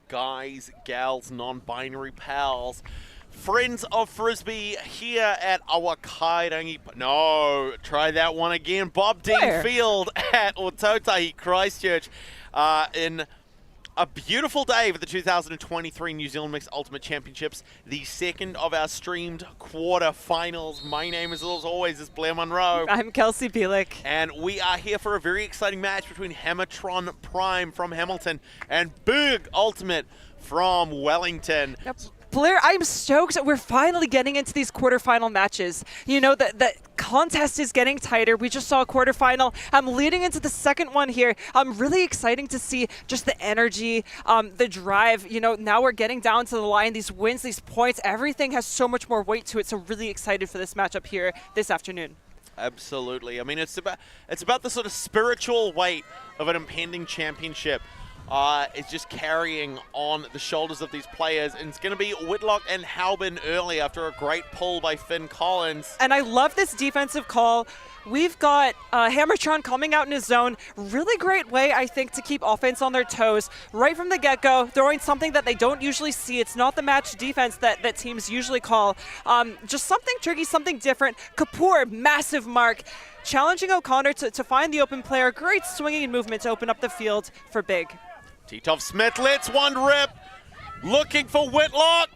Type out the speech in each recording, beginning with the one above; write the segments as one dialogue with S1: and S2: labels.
S1: guys, gals, non-binary pals, friends of Frisbee here at our Kairangi. No, try that one again. Bob Dean Field at ULTI.TV Christchurch in a beautiful day for the 2023 New Zealand Mixed Ultimate Championships, the second of our streamed quarter-finals. My name, as always, is Blair Monroe.
S2: I'm Kelsey Bielik.
S1: And we are here for a very exciting match between Hammertron Prime from Hamilton and Big Ultimate from Wellington.
S2: Yep. Blair, I'm stoked we're finally getting into these quarterfinal matches. You know, the contest is getting tighter. We just saw a quarterfinal. I'm leading into the second one here. I'm really exciting to see just the energy, the drive. You know, now we're getting down to the line. These wins, these points, everything has so much more weight to it. So really excited for this matchup here this afternoon.
S1: Absolutely. I mean, it's about the sort of spiritual weight of an impending championship. It's just carrying on the shoulders of these players, and it's going to be Whitlock and Halbin early after a great pull by Finn Collins.
S2: And I love this defensive call. We've got Hammertron coming out in his zone. Really great way, I think, to keep offense on their toes right from the get-go, throwing something that they don't usually see. It's not the match defense that teams usually call. Just something tricky, something different. Kapoor, massive mark. Challenging O'Connor to find the open player. Great swinging movement to open up the field for Big.
S1: Titoff Smith lets one rip, looking for Whitlock.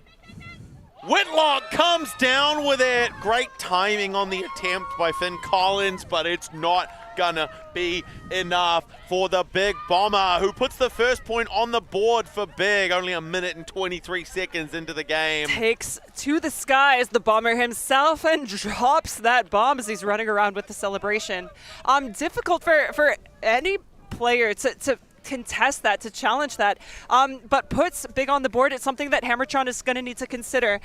S1: Whitlock comes down with it. Great timing on the attempt by Finn Collins, but it's not gonna be enough for the Big Bomber, who puts the first point on the board for Big, only a minute and 23 seconds into the game.
S2: Takes to the skies the Bomber himself and drops that bomb as he's running around with the celebration. Difficult for any player to contest that, to challenge that, but puts Big on the board. It's something that Hammertron is going to need to consider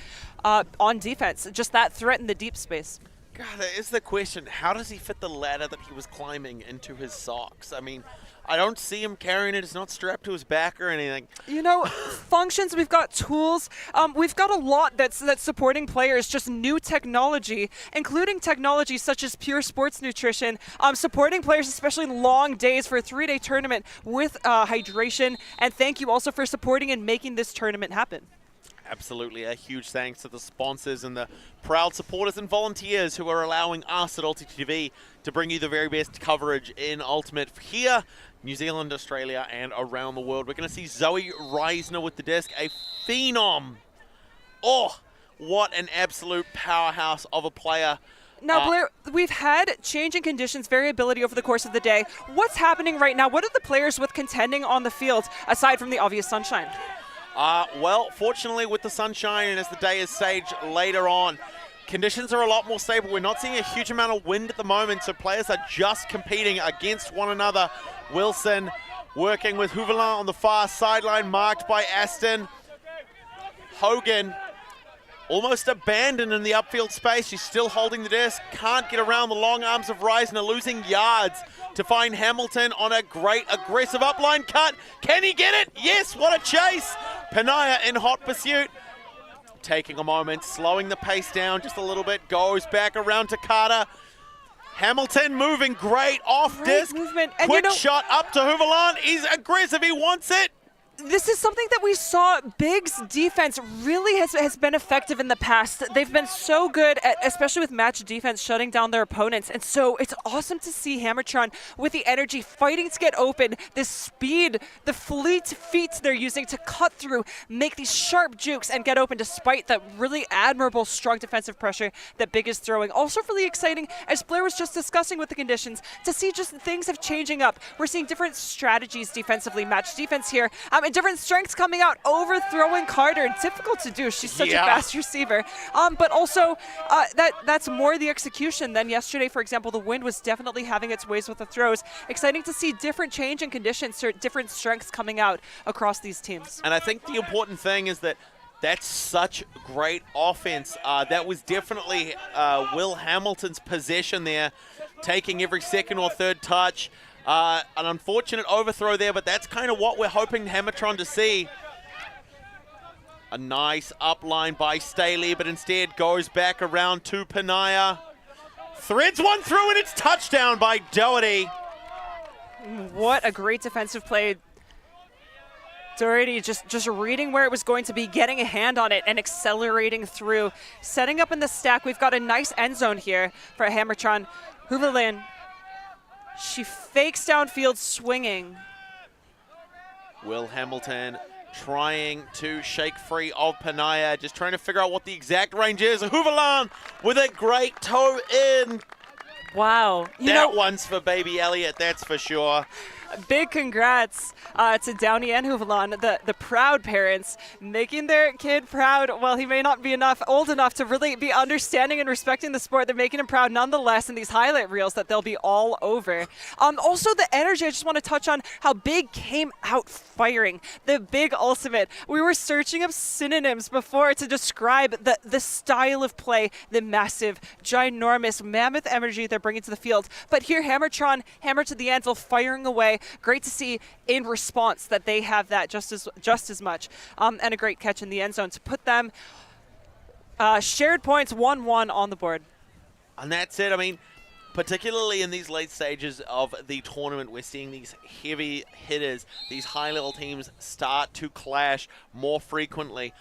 S2: on defense, just that threat in the deep space.
S1: God, that is the question. How does he fit the ladder that he was climbing into his socks? I mean, I don't see him carrying it. It's not strapped to his back or anything.
S2: You know, functions, we've got tools. We've got a lot that's supporting players, just new technology, including technology such as pure sports nutrition, supporting players, especially in long days for a 3-day tournament with hydration. And thank you also for supporting and making this tournament happen.
S1: Absolutely. A huge thanks to the sponsors and the proud supporters and volunteers who are allowing us at ULTI.TV to bring you the very best coverage in Ultimate here, New Zealand, Australia, and around the world. We're going to see Zoe Reisner with the disc, a phenom. Oh, what an absolute powerhouse of a player.
S2: Now, Blair, we've had changing conditions, variability over the course of the day. What's happening right now? What are the players with contending on the field, aside from the obvious sunshine?
S1: Well, fortunately, with the sunshine and as the day is staged later on, conditions are a lot more stable. We're not seeing a huge amount of wind at the moment, so players are just competing against one another. Wilson working with Houvelin on the far sideline, marked by Aston. Hogan almost abandoned in the upfield space. She's still holding the disc. Can't get around the long arms of Reisner, losing yards to find Hamilton on a great aggressive upline cut. Can he get it? Yes, what a chase. Panaya in hot pursuit. Taking a moment, slowing the pace down just a little bit, goes back around to Carter. Hamilton moving great off disc.
S2: Movement. And
S1: quick shot up to Houvelin. He's aggressive, he wants it.
S2: This is something that we saw. Big's defense really has been effective in the past. They've been so good at, especially with match defense, shutting down their opponents. And so it's awesome to see Hammertron with the energy, fighting to get open, the speed, the fleet feet they're using to cut through, make these sharp jukes and get open despite that really admirable, strong defensive pressure that Big is throwing. Also really exciting, as Blair was just discussing with the conditions, to see just things have changing up. We're seeing different strategies defensively, match defense here. And different strengths coming out, overthrowing Carter. Difficult to do. She's such a fast receiver. But also, that's more the execution than yesterday. For example, the wind was definitely having its ways with the throws. Exciting to see different change in conditions, different strengths coming out across these teams.
S1: And I think the important thing is that that's such great offense. That was definitely Will Hamilton's possession there, taking every second or third touch. An unfortunate overthrow there, but that's kind of what we're hoping Hammertron to see. A nice upline by Staley, but instead goes back around to Panaya. Threads one through, and it's touchdown by Doherty.
S2: What a great defensive play. Doherty just reading where it was going to be, getting a hand on it, and accelerating through. Setting up in the stack, we've got a nice end zone here for Hammertron. Huvelin, she fakes downfield swinging.
S1: Will Hamilton trying to shake free of Panaya, just trying to figure out what the exact range is. Huvelin with a great toe in.
S2: Wow.
S1: That one's for baby Elliot, that's for sure.
S2: Big congrats to Downey and Huvelin, the proud parents, making their kid proud. While he may not be old enough to really be understanding and respecting the sport, they're making him proud nonetheless in these highlight reels that they'll be all over. Also, the energy, I just want to touch on how Big came out firing. The Big ultimate. We were searching up synonyms before to describe the style of play, the massive, ginormous, mammoth energy they're bringing to the field. But here, Hammertron, hammer to the anvil, firing away. Great to see in response that they have that just as much. And a great catch in the end zone to put them shared points 1-1 on the board.
S1: And that's it. I mean, particularly in these late stages of the tournament, we're seeing these heavy hitters, these high-level teams start to clash more frequently.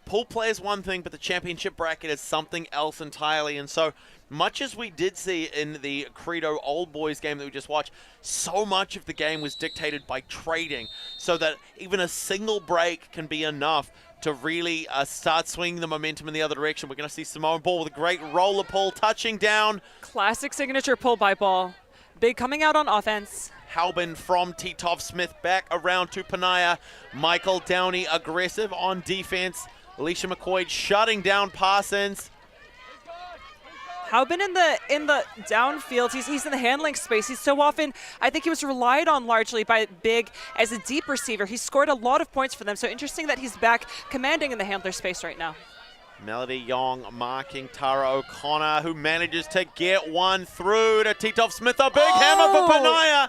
S1: Pool play is one thing, but the championship bracket is something else entirely. And so much as we did see in the Credo Old Boys game that we just watched, so much of the game was dictated by trading, so that even a single break can be enough to really start swinging the momentum in the other direction. We're going to see Simone Ball with a great roller pull, touching down.
S2: Classic signature pull by Ball. Big coming out on offense.
S1: Halbin from Titov Smith back around to Panaya. Michael Downey aggressive on defense. Alicia McCoy shutting down Parsons.
S2: Halbin in the downfield, he's in the handling space. He's so often, I think he was relied on largely by Big as a deep receiver. He scored a lot of points for them, so interesting that he's back commanding in the handler space right now.
S1: Melody Young marking Tara O'Connor, who manages to get one through to Titov Smith. A big hammer for Panaya.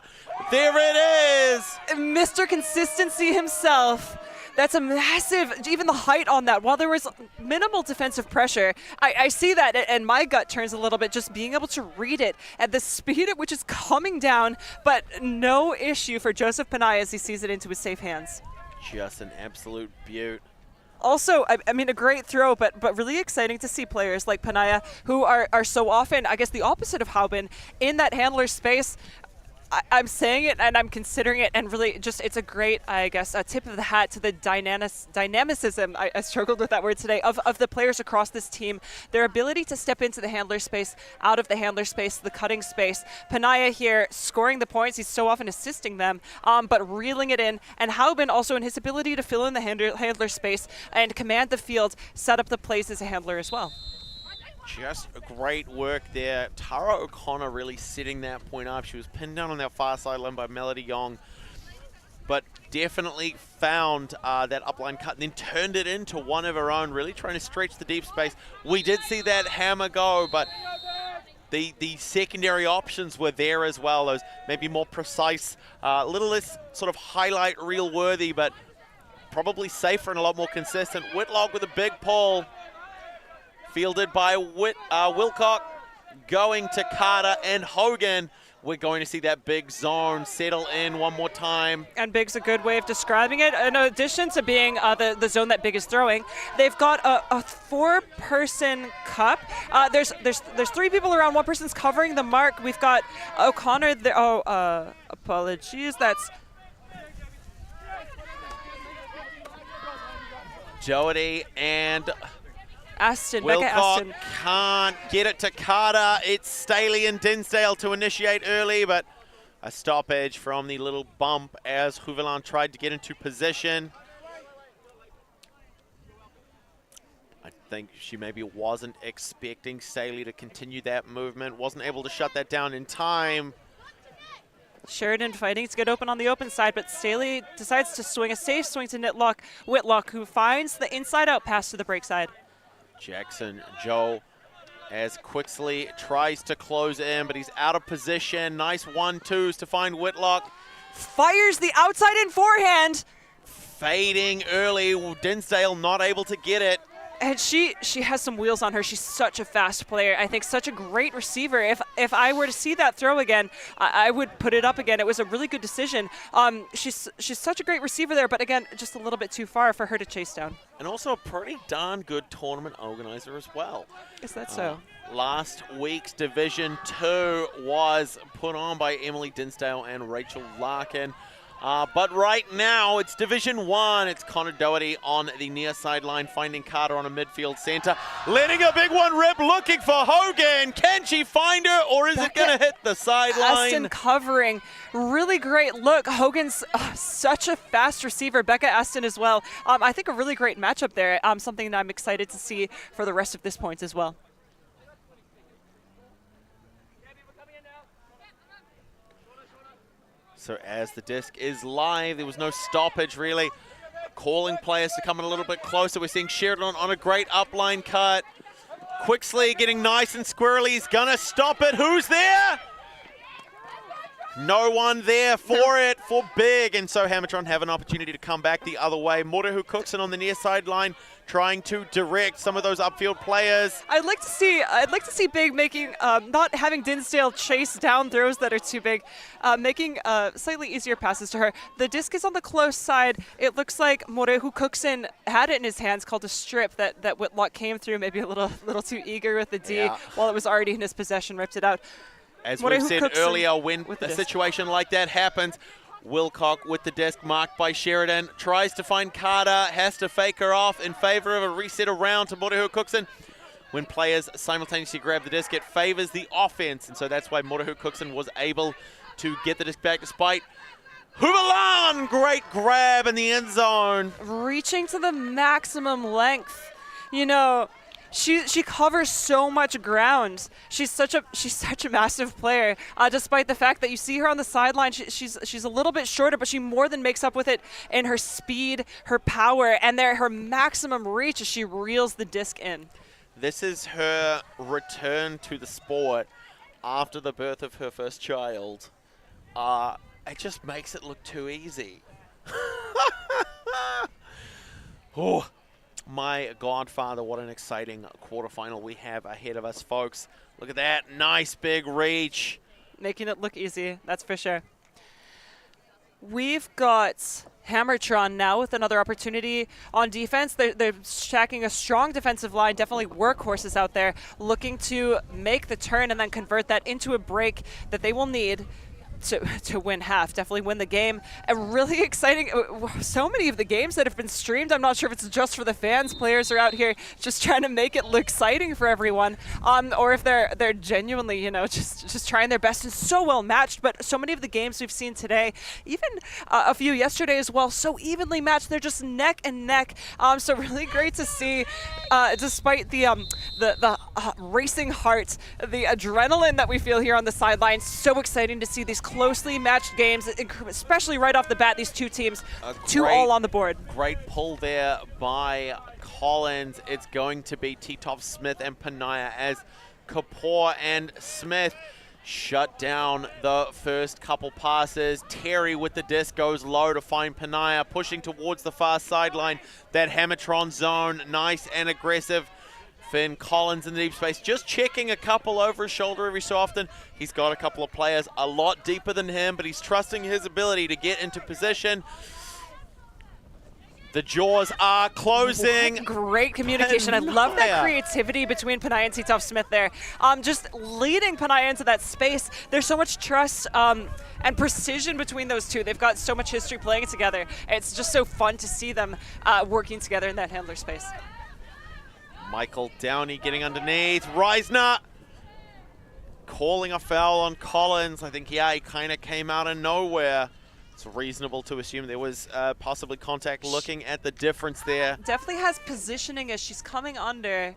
S1: There it is.
S2: Mr. Consistency himself. That's a massive, even the height on that, while there was minimal defensive pressure, I see that and my gut turns a little bit, just being able to read it at the speed at which it's coming down, but no issue for Joseph Panaya as he sees it into his safe hands.
S1: Just an absolute beaut.
S2: Also, I mean, a great throw, but really exciting to see players like Panaya, who are so often, I guess, the opposite of Halbin, in that handler space. I'm saying it and I'm considering it, and really just it's a great, I guess, a tip of the hat to the dynamicism, I struggled with that word today, of the players across this team. Their ability to step into the handler space, out of the handler space, the cutting space. Panaya here scoring the points. He's so often assisting them, but reeling it in. And Halbin also in his ability to fill in the handler space and command the field, set up the plays as a handler as well.
S1: Just great work there. Tara O'Connor really setting that point up. She was pinned down on that far sideline by Melody Young, but definitely found that upline cut and then turned it into one of her own, really trying to stretch the deep space. We did see that hammer go, but the secondary options were there as well. Those maybe more precise, a little less sort of highlight reel worthy, but probably safer and a lot more consistent. Whitlock with a big pull. Fielded by Wilcock, going to Carter and Hogan. We're going to see that big zone settle in one more time. And
S2: Big's a good way of describing it. In addition to being the zone that Big is throwing, they've got a four-person cup. There's three people around. One person's covering the mark. We've got O'Connor there. Apologies. That's
S1: Doherty and
S2: Aston,
S1: Wilcock can't get it to Carter. It's Staley and Dinsdale to initiate early, but a stoppage from the little bump as Huvelin tried to get into position. I think she maybe wasn't expecting Staley to continue that movement, wasn't able to shut that down in time.
S2: Sheridan fighting to get open on the open side, but Staley decides to swing a safe swing to Whitlock, who finds the inside-out pass to the break side.
S1: Jackson Joe as Quixley tries to close in, but he's out of position. Nice 1-2s to find Whitlock.
S2: Fires the outside in forehand.
S1: Fading early. Dinsdale not able to get it.
S2: And she has some wheels on her. She's such a fast player. I think such a great receiver. If I were to see that throw again, I would put it up again. It was a really good decision. She's such a great receiver there, but again, just a little bit too far for her to chase down.
S1: And also a pretty darn good tournament organizer as well.
S2: Is that so?
S1: Last week's Division 2 was put on by Emily Dinsdale and Rachel Larkin. But right now, it's Division 1. It's Connor Doherty on the near sideline, finding Carter on a midfield center. Letting a big one rip, looking for Hogan. Can she find her, or is it going to hit the sideline?
S2: Aston covering. Really great look. Hogan's such a fast receiver. Becca Aston as well. I think a really great matchup there. Something that I'm excited to see for the rest of this point as well.
S1: So as the disc is live, there was no stoppage really. Calling players to come in a little bit closer. We're seeing Sheridan on a great upline cut. Quixley getting nice and squirrely. He's gonna stop it. Who's there? No one there for it, for Big. And so Hammertron have an opportunity to come back the other way. Morehu Cookson on the near sideline, trying to direct some of those upfield players.
S2: I'd like to see Big making, not having Dinsdale chase down throws that are too big, making slightly easier passes to her. The disc is on the close side. It looks like Morehu Cookson had it in his hands, called a strip, that Whitlock came through, maybe a little too eager with the D, while it was already in his possession, ripped it out.
S1: As we've said earlier, when a situation like that happens, Wilcock with the disc marked by Sheridan, tries to find Carter, has to fake her off in favor of a reset around to Morehu Cookson. When players simultaneously grab the disc, it favors the offense, and so that's why Morehu Cookson was able to get the disc back despite Huvalan, great grab in the end zone.
S2: Reaching to the maximum length. You know, She covers so much ground. She's such a massive player. Despite the fact that you see her on the sideline, she's a little bit shorter, but she more than makes up with it in her speed, her power, and her maximum reach as she reels the disc in.
S1: This is her return to the sport after the birth of her first child. It just makes it look too easy. Oh. My godfather, what an exciting quarterfinal we have ahead of us, folks. Look at that. Nice big reach.
S2: Making it look easy, that's for sure. We've got Hammertron now with another opportunity on defense. They're stacking a strong defensive line, definitely workhorses out there, looking to make the turn and then convert that into a break that they will need to win half, definitely win the game. And really exciting, so many of the games that have been streamed, I'm not sure if it's just for the fans. Players are out here just trying to make it look exciting for everyone, or if they're genuinely, you know, just trying their best and so well matched. But so many of the games we've seen today, even a few yesterday as well, so evenly matched. They're just neck and neck. So really great to see, despite the racing heart, the adrenaline that we feel here on the sidelines. So exciting to see these closely matched games, especially right off the bat, these two teams, all on the board.
S1: Great pull there by Collins. It's going to be Titov, Smith, and Panaya as Kapoor and Smith shut down the first couple passes. Terry with the disc goes low to find Panaya, pushing towards the far sideline. That Hammertron zone, nice and aggressive. Finn Collins in the deep space, just checking a couple over his shoulder every so often. He's got a couple of players a lot deeper than him, but he's trusting his ability to get into position. The jaws are closing.
S2: Great communication. Panaya. I love that creativity between Panaya and Titov Smith there. Just leading Panaya into that space. There's so much trust and precision between those two. They've got so much history playing together. It's just so fun to see them working together in that handler space.
S1: Michael Downey getting underneath. Reisner calling a foul on Collins. I think, he kind of came out of nowhere. It's reasonable to assume there was possibly contact. Looking at the difference there.
S2: Definitely has positioning as she's coming under.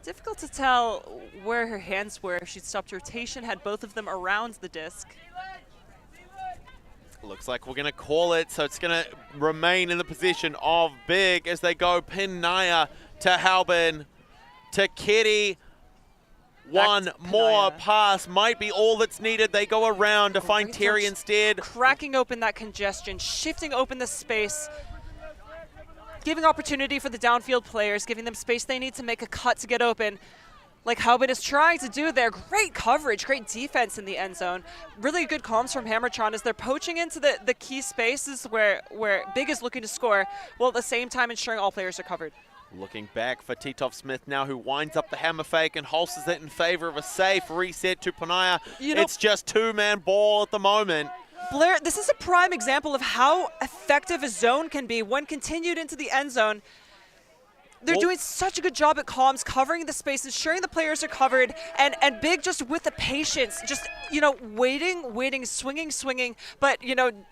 S2: Difficult to tell where her hands were. If she'd stopped rotation, had both of them around the disc.
S1: Looks like we're going to call it, so it's going to remain in the position of Big as they go Panaya to Halbin to Kitty. One more pass might be all that's needed. They go around to find Terry instead.
S2: Cracking open that congestion, shifting open the space. giving opportunity for the downfield players, giving them space they need to make a cut to get open. Like Ellwood is trying to do there. Great coverage, great defense in the end zone. Really good comms from Hammertron as they're poaching into the key spaces where Big is looking to score, while at the same time ensuring all players are covered.
S1: Looking back for Titoff Smith now, who winds up the hammer fake and holsters it in favor of a safe reset to Panaya. It's just two-man ball at the moment.
S2: Blair, this is a prime example of how effective a zone can be when continued into the end zone. They're doing such a good job at comms, covering the space, ensuring the players are covered, and Big just with the patience, just, waiting, swinging. But,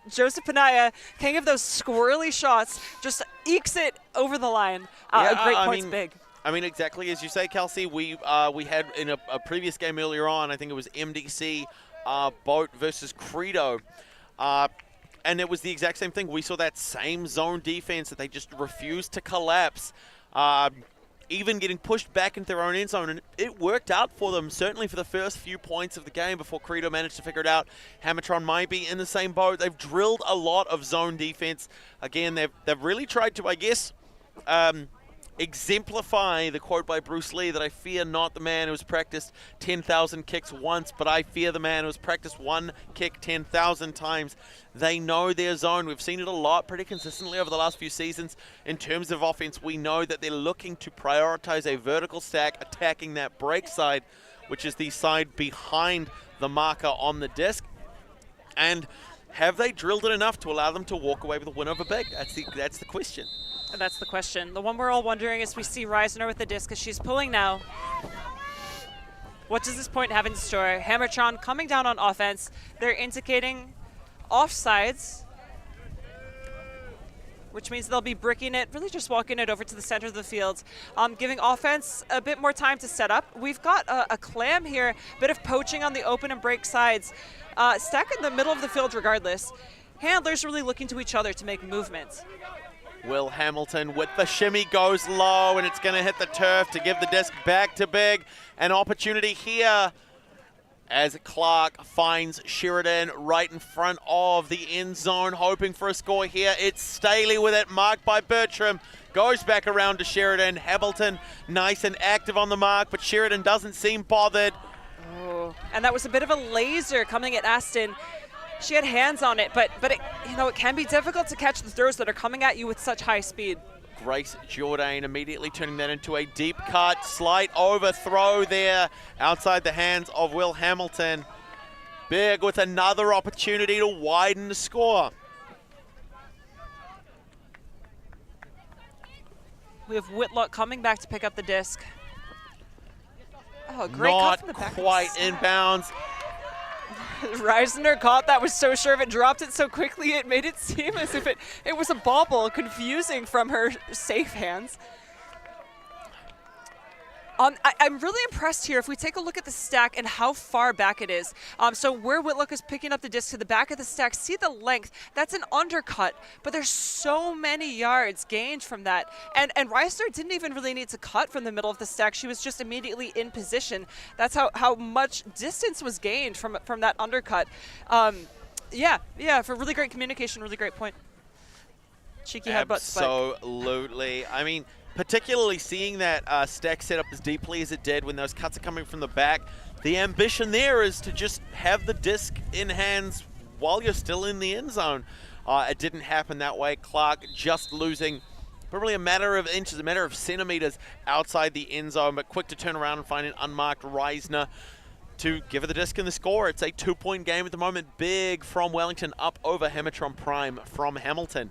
S2: Joseph Panaya, king of those squirrely shots, just ekes it over the line. Great points, Big.
S1: I mean, exactly as you say, Kelsey, we had in a previous game earlier on, I think it was MDC Boat versus Credo. And it was the exact same thing. We saw that same zone defense that they just refused to collapse. Even getting pushed back into their own end zone, and it worked out for them, certainly for the first few points of the game before Credo managed to figure it out. Hammertron might be in the same boat. They've drilled a lot of zone defense. Again, they've really tried to, I guess, exemplify the quote by Bruce Lee that I fear not the man who has practiced 10,000 kicks once, but I fear the man who has practiced one kick 10,000 times. They know their zone. We've seen it a lot pretty consistently over the last few seasons. In terms of offense, we know that they're looking to prioritize a vertical stack, attacking that break side, which is the side behind the marker on the disc. And have they drilled it enough to allow them to walk away with a win over Big? That's the question.
S2: And that's the question. The one we're all wondering is we see Reisner with the disc as she's pulling now. What does this point have in store? Hammertron coming down on offense. They're indicating offsides, which means they'll be bricking it, really just walking it over to the center of the field, giving offense a bit more time to set up. We've got a clam here, a bit of poaching on the open and break sides. Stack in the middle of the field regardless. Handlers really looking to each other to make movements.
S1: Will Hamilton with the shimmy goes low, and it's going to hit the turf to give the disc back to Big. An opportunity here as Clark finds Sheridan right in front of the end zone, hoping for a score here. It's Staley with it, marked by Bertram. Goes back around to Sheridan. Hamilton nice and active on the mark, but Sheridan doesn't seem bothered.
S2: Oh, and that was a bit of a laser coming at Aston. She had hands on it, but it, it can be difficult to catch the throws that are coming at you with such high speed.
S1: Grace Jourdain immediately turning that into a deep cut. Slight overthrow there outside the hands of Will Hamilton. Big with another opportunity to widen the score.
S2: We have Whitlock coming back to pick up the disc. Oh, great
S1: Not
S2: cut from the back.
S1: quite inbounds.
S2: Reisner caught that, was so sure of it, dropped it so quickly it made it seem as if it was a bobble, confusing from her safe hands. I'm really impressed here if we take a look at the stack and how far back it is. So where Whitlock is picking up the disc to the back of the stack, see the length, that's an undercut, but there's so many yards gained from that. And Reisner didn't even really need to cut from the middle of the stack. She was just immediately in position. That's how much distance was gained from that undercut. Yeah, for really great communication, really great point. Cheeky headbutt spike.
S1: Absolutely. I mean, particularly seeing that stack set up as deeply as it did when those cuts are coming from the back, the ambition there is to just have the disc in hands while you're still in the end zone. It didn't happen that way. Clark just losing probably a matter of inches, a matter of centimeters outside the end zone, but quick to turn around and find an unmarked Reisner to give her the disc in the score. It's a 2-point game at the moment. Big from Wellington up over Hammertron Prime from Hamilton.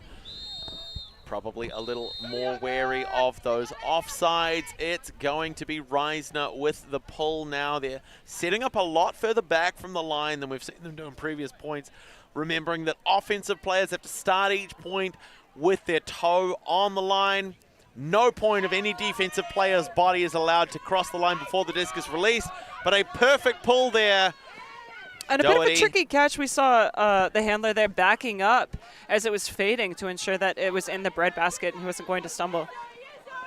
S1: Probably a little more wary of those offsides. It's going to be Reisner with the pull now. They're setting up a lot further back from the line than we've seen them do in previous points. Remembering that offensive players have to start each point with their toe on the line. No point of any defensive player's body is allowed to cross the line before the disc is released, but a perfect pull there.
S2: And a bit of a tricky catch. We saw the handler there backing up as it was fading to ensure that it was in the breadbasket and he wasn't going to stumble.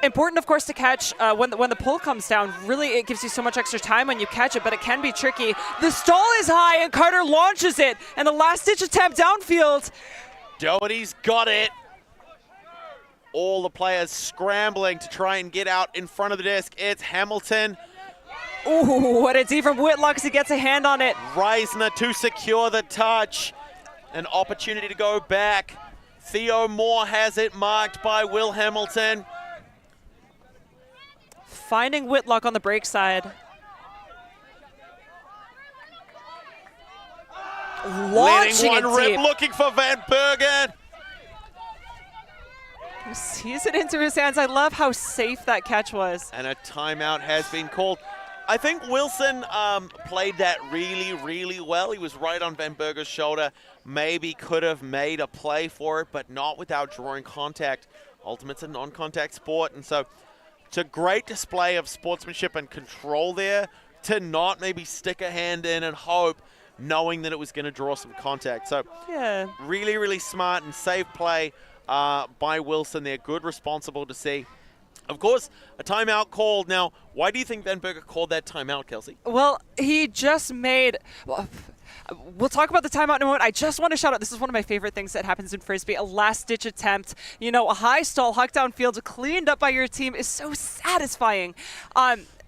S2: Important, of course, to catch when the pull comes down. Really, it gives you so much extra time when you catch it, but it can be tricky. The stall is high, and Carter launches it. And a last-ditch attempt downfield.
S1: Doherty's got it. all the players scrambling to try and get out in front of the disc. It's Hamilton.
S2: Ooh, what a D from Whitlock as he gets a hand on it.
S1: Reisner to secure the touch. An opportunity to go back. Theo Moore has it marked by Will Hamilton.
S2: Finding Whitlock on the break side. Launching
S1: Letting one
S2: it
S1: rip,
S2: deep.
S1: looking for Van Bergen.
S2: He sees it into his hands. I love how safe that catch was.
S1: And a timeout has been called. I think Wilson played that really, really well. He was right on Van Bergen's shoulder. Maybe could have made a play for it, but not without drawing contact. Ultimate's a non-contact sport, and so it's a great display of sportsmanship and control there to not maybe stick a hand in and hope, knowing that it was going to draw some contact. So
S2: Yeah.
S1: really, really smart and safe play by Wilson there. Good, responsible to see. Of course, a timeout called. Now, why do you think Van Bergen called that timeout, Kelsey?
S2: Well, he just made... Well, we'll talk about the timeout in a moment. I just want to shout out, this is one of my favorite things that happens in Frisbee, a last-ditch attempt. You know, a high stall, huck downfield, cleaned up by your team is so satisfying.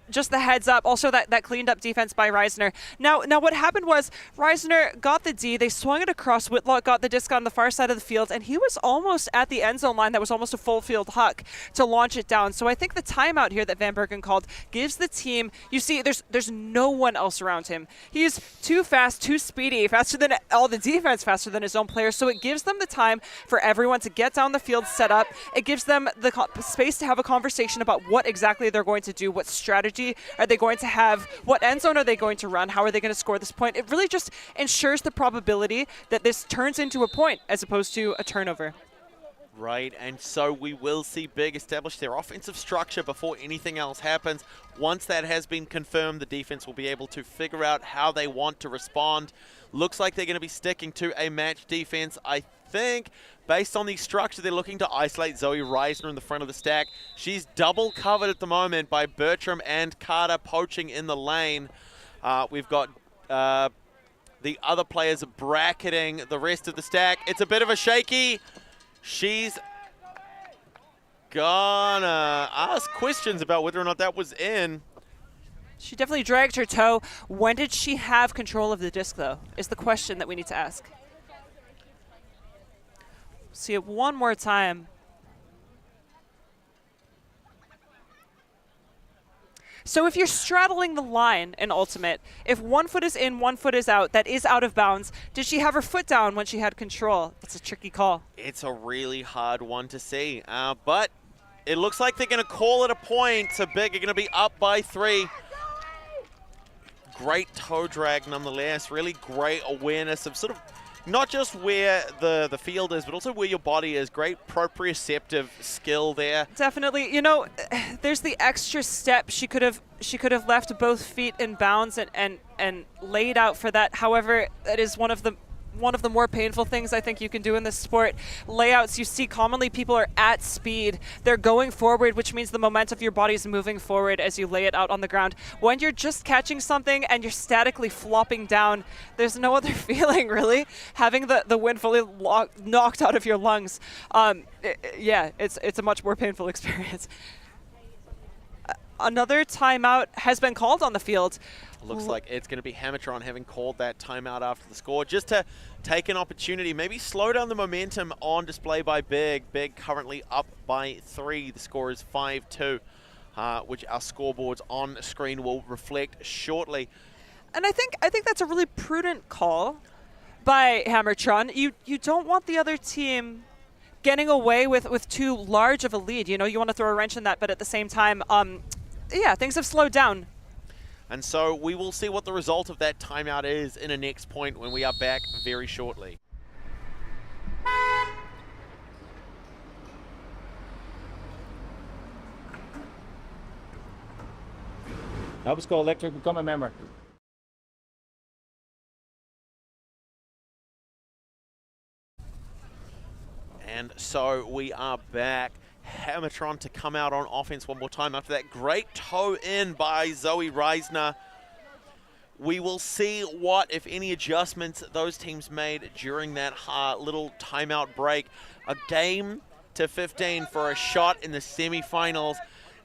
S2: Just the heads up. Also, that cleaned up defense by Reisner. Now what happened was Reisner got the D. They swung it across. Whitlock got the disc on the far side of the field, and he was almost at the end zone line. That was almost a full field huck to launch it down. So I think the timeout here that Van Bergen called gives the team. You see, there's no one else around him. He's too fast, too speedy, faster than all the defense, faster than his own players. So it gives them the time for everyone to get down the field, set up. It gives them the space to have a conversation about what exactly they're going to do, what strategy are they going to have, what end zone are they going to run, how are they going to score this point. It really just ensures the probability that this turns into a point as opposed to a turnover.
S1: Right, and so we will see Big establish their offensive structure before anything else happens. Once that has been confirmed, the defense will be able to figure out how they want to respond. Looks like they're going to be sticking to a match defense. I think, based on the structure, they're looking to isolate Zoe Reisner in the front of the stack. She's double covered at the moment by Bertram and Carter poaching in the lane. We've got the other players bracketing the rest of the stack. It's a bit of a shaky. She's gonna ask questions about whether or not that was in.
S2: She definitely dragged her toe. When did she have control of the disc, though, is the question that we need to ask. See it one more time. So if you're straddling the line in Ultimate, if one foot is in, one foot is out, that is out of bounds, did she have her foot down when she had control? It's a tricky call.
S1: It's a really hard one to see, but it looks like they're going to call it a point. So Big are going to be up by 3. Great toe drag nonetheless. Really great awareness of sort of not just where the field is, but also where your body is. Great proprioceptive skill there.
S2: Definitely. You know, there's the extra step. She could have left both feet in bounds and laid out for that. However, that is one of the more painful things I think you can do in this sport. Layouts, you see commonly people are at speed. They're going forward, which means the momentum of your body is moving forward as you lay it out on the ground. When you're just catching something and you're statically flopping down, there's no other feeling, really. Having the wind fully knocked out of your lungs, it's a much more painful experience. Another timeout has been called on the field.
S1: Looks like it's going to be Hammertron having called that timeout after the score, just to take an opportunity, maybe slow down the momentum on display by Big. Big currently up by 3. The score is 5-2, which our scoreboards on screen will reflect shortly.
S2: And I think that's a really prudent call by Hammertron. You don't want the other team getting away with too large of a lead. You know, you want to throw a wrench in that, but at the same time, things have slowed down.
S1: And so we will see what the result of that timeout is in a next point when we are back very shortly.
S3: Nova Scotia Electric, become a member.
S1: And so we are back. Hammertron to come out on offense one more time after that great toe in by Zoe Reisner. We will see what, if any, adjustments those teams made during that little timeout break. A game to 15 for a shot in the semi-finals.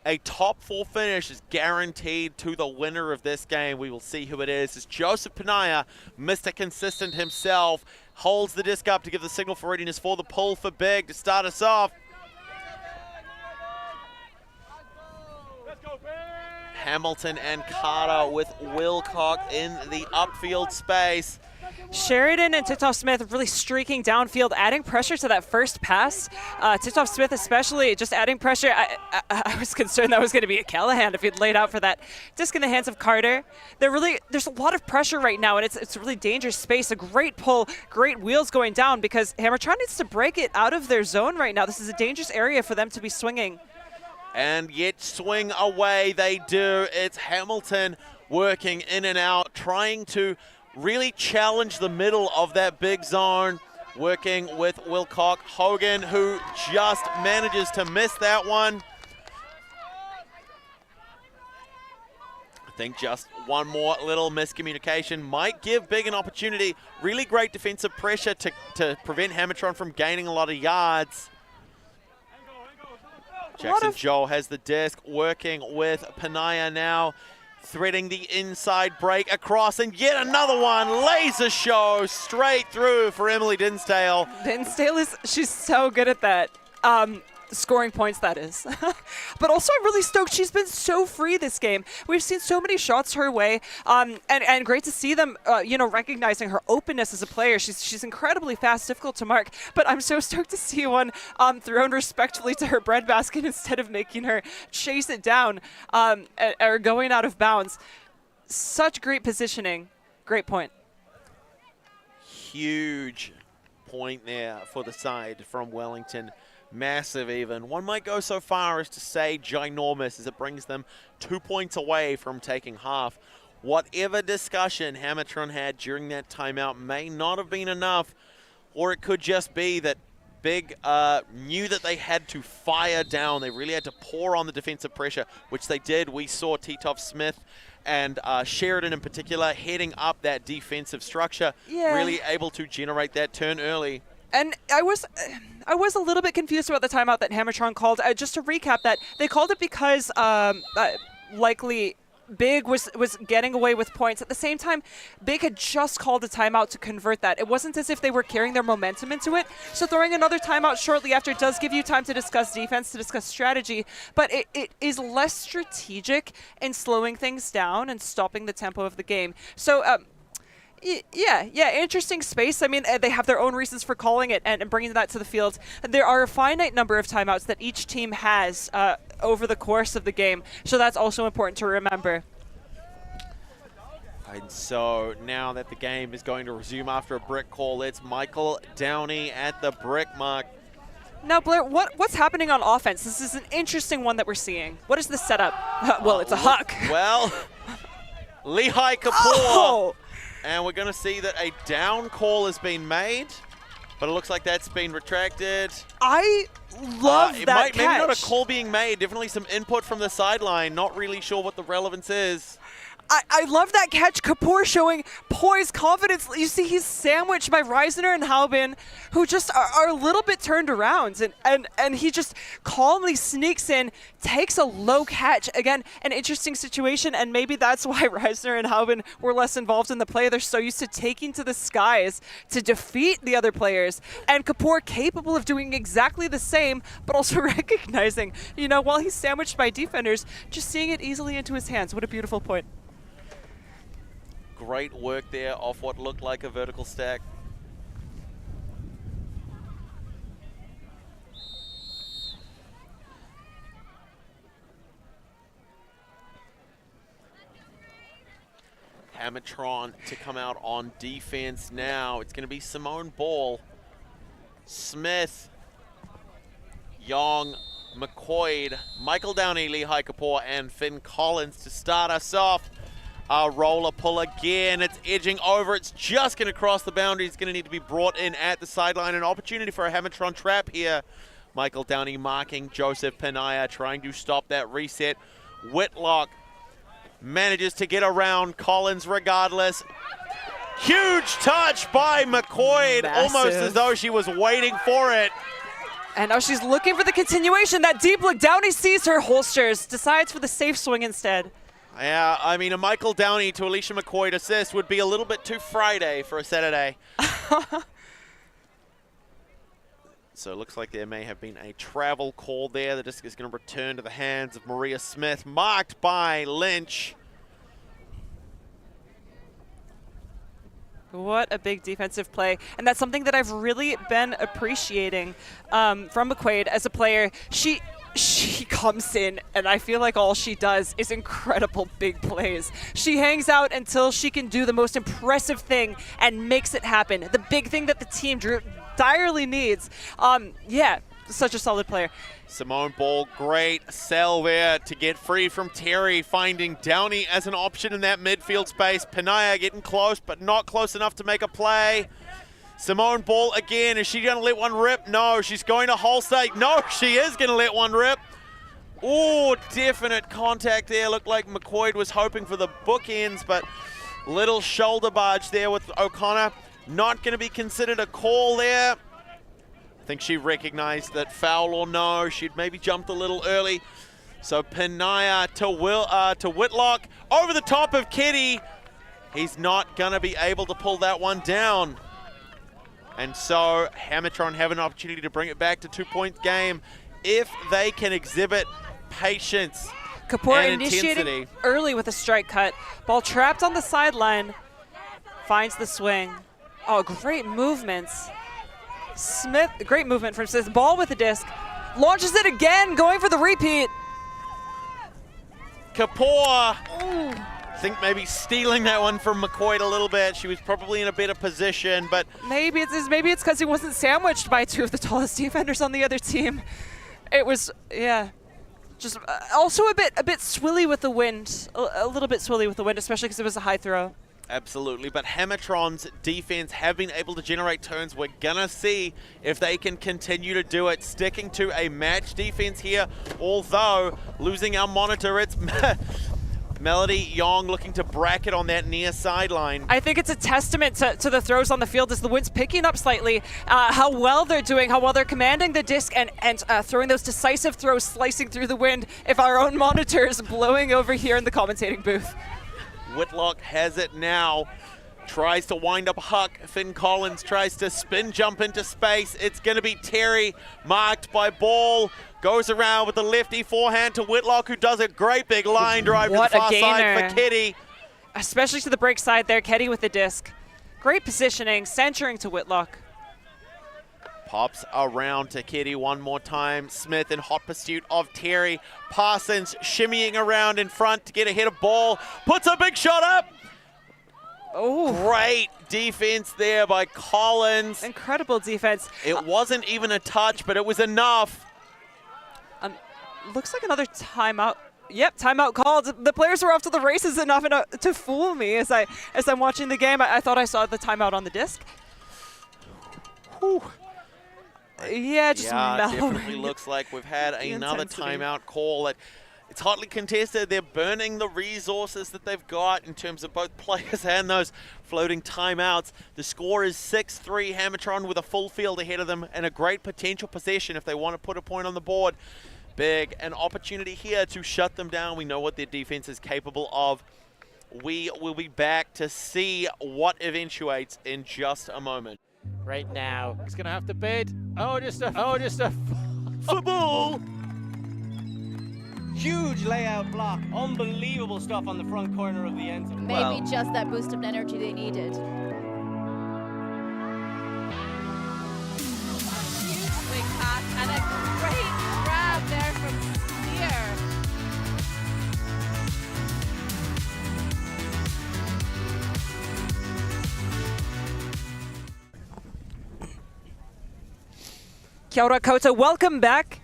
S1: A top 4 finish is guaranteed to the winner of this game. We will see who it is. It's Joseph Panaya, Mr. Consistent himself, holds the disc up to give the signal for readiness for the pull for Big to start us off. Hamilton and Carter with Wilcock in the upfield space.
S2: Sheridan and Titoff-Smith really streaking downfield, adding pressure to that first pass. Titoff-Smith especially just adding pressure. I was concerned that was going to be a Callahan if he'd laid out for that. Disc in the hands of Carter. There's a lot of pressure right now, and it's a really dangerous space. A great pull, great wheels going down because Hammertron needs to break it out of their zone right now. This is a dangerous area for them to be swinging.
S1: And yet swing away they do. It's Hamilton working in and out, trying to really challenge the middle of that big zone, working with Wilcock. Hogan, who just manages to miss that one. I think just one more little miscommunication might give Big an opportunity. Really great defensive pressure to prevent Hammertron from gaining a lot of yards. Jackson Joel has the disc, working with Panaya now, threading the inside break across, and yet another one, laser show straight through for Emily Dinsdale.
S2: Dinsdale she's so good at that. Scoring points, that is. But also I'm really stoked. She's been so free this game. We've seen so many shots her way, and great to see them, recognizing her openness as a player. She's incredibly fast, difficult to mark, but I'm so stoked to see one thrown respectfully to her breadbasket instead of making her chase it down or going out of bounds. Such great positioning. Great point.
S1: Huge point there for the side from Wellington. Massive even. One might go so far as to say ginormous, as it brings them 2 points away from taking half. Whatever discussion Hammertron had during that timeout may not have been enough, or it could just be that Big knew that they had to fire down. They really had to pour on the defensive pressure, which they did. We saw Titoff-Smith and Sheridan in particular heading up that defensive structure, really able to generate that turn early.
S2: And I was a little bit confused about the timeout that Hammertron called. Just to recap that, they called it because likely Big was getting away with points. At the same time, Big had just called a timeout to convert that. It wasn't as if they were carrying their momentum into it. So throwing another timeout shortly after does give you time to discuss defense, to discuss strategy, but it is less strategic in slowing things down and stopping the tempo of the game. So yeah, interesting space. I mean, they have their own reasons for calling it and bringing that to the field. There are a finite number of timeouts that each team has over the course of the game, so that's also important to remember.
S1: And so now that the game is going to resume after a brick call, it's Michael Downey at the brick mark.
S2: Now, Blair, what's happening on offense? This is an interesting one that we're seeing. What is the setup? Well, it's a huck.
S1: Well, Lehigh Kapoor.
S2: Oh!
S1: And we're going to see that a down call has been made, but it looks like that's been retracted.
S2: I love that catch.
S1: Maybe not a call being made, definitely some input from the sideline. Not really sure what the relevance is.
S2: I love that catch. Kapoor showing poise, confidence. You see he's sandwiched by Reisner and Halbin, who just are a little bit turned around. And he just calmly sneaks in, takes a low catch. Again, an interesting situation, and maybe that's why Reisner and Halbin were less involved in the play. They're so used to taking to the skies to defeat the other players. And Kapoor capable of doing exactly the same, but also recognizing, while he's sandwiched by defenders, just seeing it easily into his hands. What a beautiful point.
S1: Great work there off what looked like a vertical stack. Hammertron to come out on defense now. It's going to be Simone Ball, Smith, Young, McCoy, Michael Downey, Lehigh Kapoor, and Finn Collins to start us off. Roller pull again. It's edging over. It's just going to cross the boundary. It's going to need to be brought in at the sideline. An opportunity for a Hammertron trap here. Michael Downey marking Joseph Panaya, trying to stop that reset. Whitlock manages to get around Collins regardless. Huge touch by McCoy, almost as though she was waiting for it.
S2: And now she's looking for the continuation. That deep look. Downey sees her holsters, decides for the safe swing instead.
S1: Yeah, I mean, a Michael Downey to Alicia McCoy assist would be a little bit too Friday for a Saturday. So it looks like there may have been a travel call there. The disc is going to return to the hands of Maria Smith, marked by Lynch.
S2: What a big defensive play. And that's something that I've really been appreciating from McQuaid as a player. She comes in, and I feel like all she does is incredible big plays. She hangs out until she can do the most impressive thing and makes it happen. The big thing that the team direly needs. Yeah, such a solid player.
S1: Simone Ball, great sell there to get free from Terry, finding Downey as an option in that midfield space. Penaya getting close, but not close enough to make a play. Simone Ball again, is she going to let one rip? No, she's going to holster. No, she is going to let one rip. Oh, definite contact there. Looked like McCoy was hoping for the bookends, but little shoulder barge there with O'Connor. Not going to be considered a call there. I think she recognized that foul or no. She'd maybe jumped a little early. So Penaya to Whitlock. Over the top of Kitty. He's not going to be able to pull that one down. And so Hammertron have an opportunity to bring it back to 2-point game if they can exhibit patience
S2: Kapoor
S1: and
S2: initiating
S1: intensity.
S2: early with a strike cut. Ball trapped on the sideline. Finds the swing. Oh, great movements. Smith, great movement from Smith. Ball with the disc. Launches it again, going for the repeat.
S1: Kapoor, I think maybe stealing that one from McCoy a little bit. She was probably in a better position, but
S2: Maybe it's because he wasn't sandwiched by two of the tallest defenders on the other team. It was, yeah, just also a bit swilly with the wind, a little bit swilly with the wind, especially because it was a high throw.
S1: absolutely. But Hammertron's defense have been able to generate turns. We're gonna see if they can continue to do it, sticking to a match defense here, although losing our monitor, it's Melody Yong looking to bracket on that near sideline.
S2: I think it's a testament to the throws on the field as the wind's picking up slightly, how well they're doing, how well they're commanding the disc and throwing those decisive throws slicing through the wind if our own monitor is blowing over here in the commentating booth.
S1: Whitlock has it now. Tries to wind up Huck. Finn Collins tries to spin jump into space. It's going to be Terry, marked by Ball. Goes around with the lefty forehand to Whitlock, who does a great big line drive to the far side for Kitty.
S2: Especially to the break side there, Ketty with the disc. Great positioning, centering to Whitlock.
S1: Pops around to Kitty one more time. Smith in hot pursuit of Terry. Parsons shimmying around in front to get ahead of Ball. Puts a big shot up.
S2: Oh,
S1: Great defense there by Collins.
S2: incredible defense.
S1: It wasn't even a touch, but it was enough.
S2: Looks like another timeout. Yep, timeout called. The players were off to the races enough to fool me as I'm watching the game. I thought I saw the timeout on the disc.
S1: Whew.
S2: Yeah, just
S1: Yeah, it definitely looks like we've had another
S2: intensity.
S1: timeout call. It's hotly contested. They're burning the resources that they've got in terms of both players and those floating timeouts. The score is 6-3. Hammertron with a full field ahead of them and a great potential possession if they want to put a point on the board. Big an opportunity here to shut them down. We know what their defense is capable of. We will be back to see what eventuates in just a moment.
S3: Right now, he's gonna have to bid. Just a
S1: Football!
S4: Huge layout block. Unbelievable stuff on the front corner of the end zone.
S5: Maybe just that boost of energy they needed. Huge swing pass and a great grab there from Spear.
S2: Kia ora koutou, welcome back.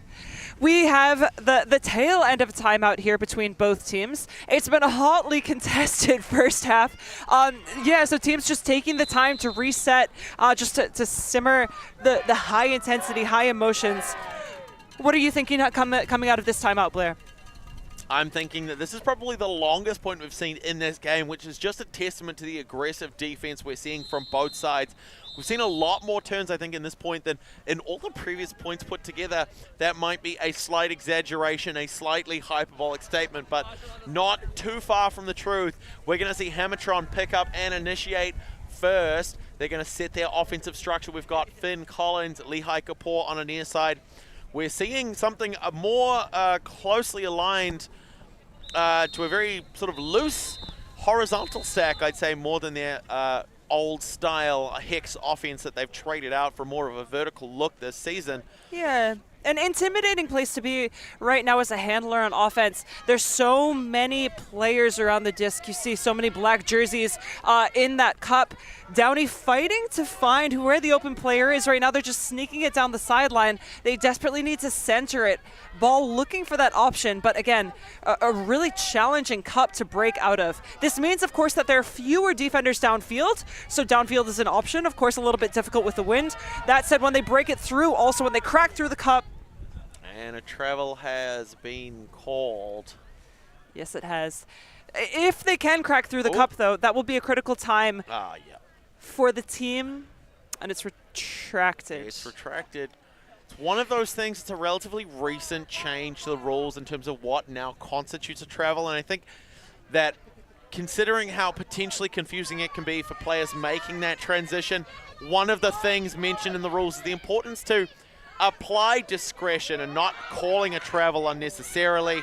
S2: We have the tail end of a timeout here between both teams. It's been a hotly contested first half. So teams just taking the time to reset, just to simmer the high intensity, high emotions. What are you thinking coming out of this timeout, Blair?
S1: I'm thinking that this is probably the longest point we've seen in this game, which is just a testament to the aggressive defense we're seeing from both sides. We've seen a lot more turns, I think, in this point than in all the previous points put together. That might be a slight exaggeration, a slightly hyperbolic statement, but not too far from the truth. We're going to see Hammertron pick up and initiate first. They're going to set their offensive structure. We've got Finn Collins, Lehigh Kapoor on a near side. We're seeing something more closely aligned to a very sort of loose horizontal stack, I'd say, more than their old style Hex offense that they've traded out for more of a vertical look this season.
S2: Yeah. An intimidating place to be right now as a handler on offense. There's so many players around the disc. You see so many black jerseys in that cup. Downey fighting to find where the open player is right now. They're just sneaking it down the sideline. They desperately need to center it. Ball looking for that option, but again, a really challenging cup to break out of. This means, of course, that there are fewer defenders downfield, so downfield is an option. Of course, a little bit difficult with the wind. That said, when they break it through, also when they crack through the cup,
S1: and a travel has been called.
S2: Yes, it has. If they can crack through the cup, though, that will be a critical time for the team, and it's retracted.
S1: It's retracted. It's one of those things, it's a relatively recent change to the rules in terms of what now constitutes a travel, and I think that considering how potentially confusing it can be for players making that transition, one of the things mentioned in the rules is the importance to apply discretion and not calling a travel unnecessarily.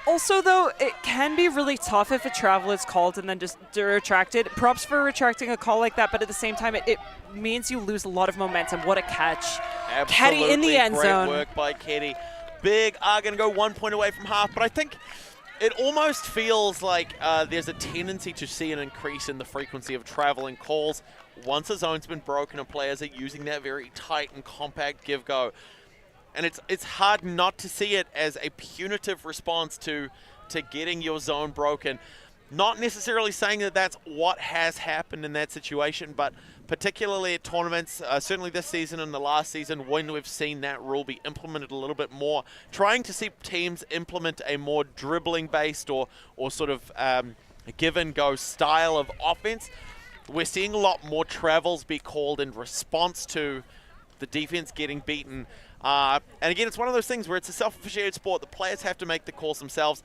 S2: Also, though, it can be really tough if a travel is called and then just retracted. Props for retracting a call like that, but at the same time, it means you lose a lot of momentum. What a catch.
S1: Absolutely.
S2: Keddy in the end zone.
S1: Great work by Keddy. Big are going to go 1 point away from half, but I think it almost feels like there's a tendency to see an increase in the frequency of traveling calls once a zone's been broken and players are using that very tight and compact give-go. And it's hard not to see it as a punitive response to getting your zone broken. Not necessarily saying that that's what has happened in that situation, but particularly at tournaments, certainly this season and the last season, when we've seen that rule be implemented a little bit more, trying to see teams implement a more dribbling-based or sort of give-and-go style of offense, we're seeing a lot more travels be called in response to the defense getting beaten. And again, it's one of those things where it's a self-officiated sport. The players have to make the calls themselves.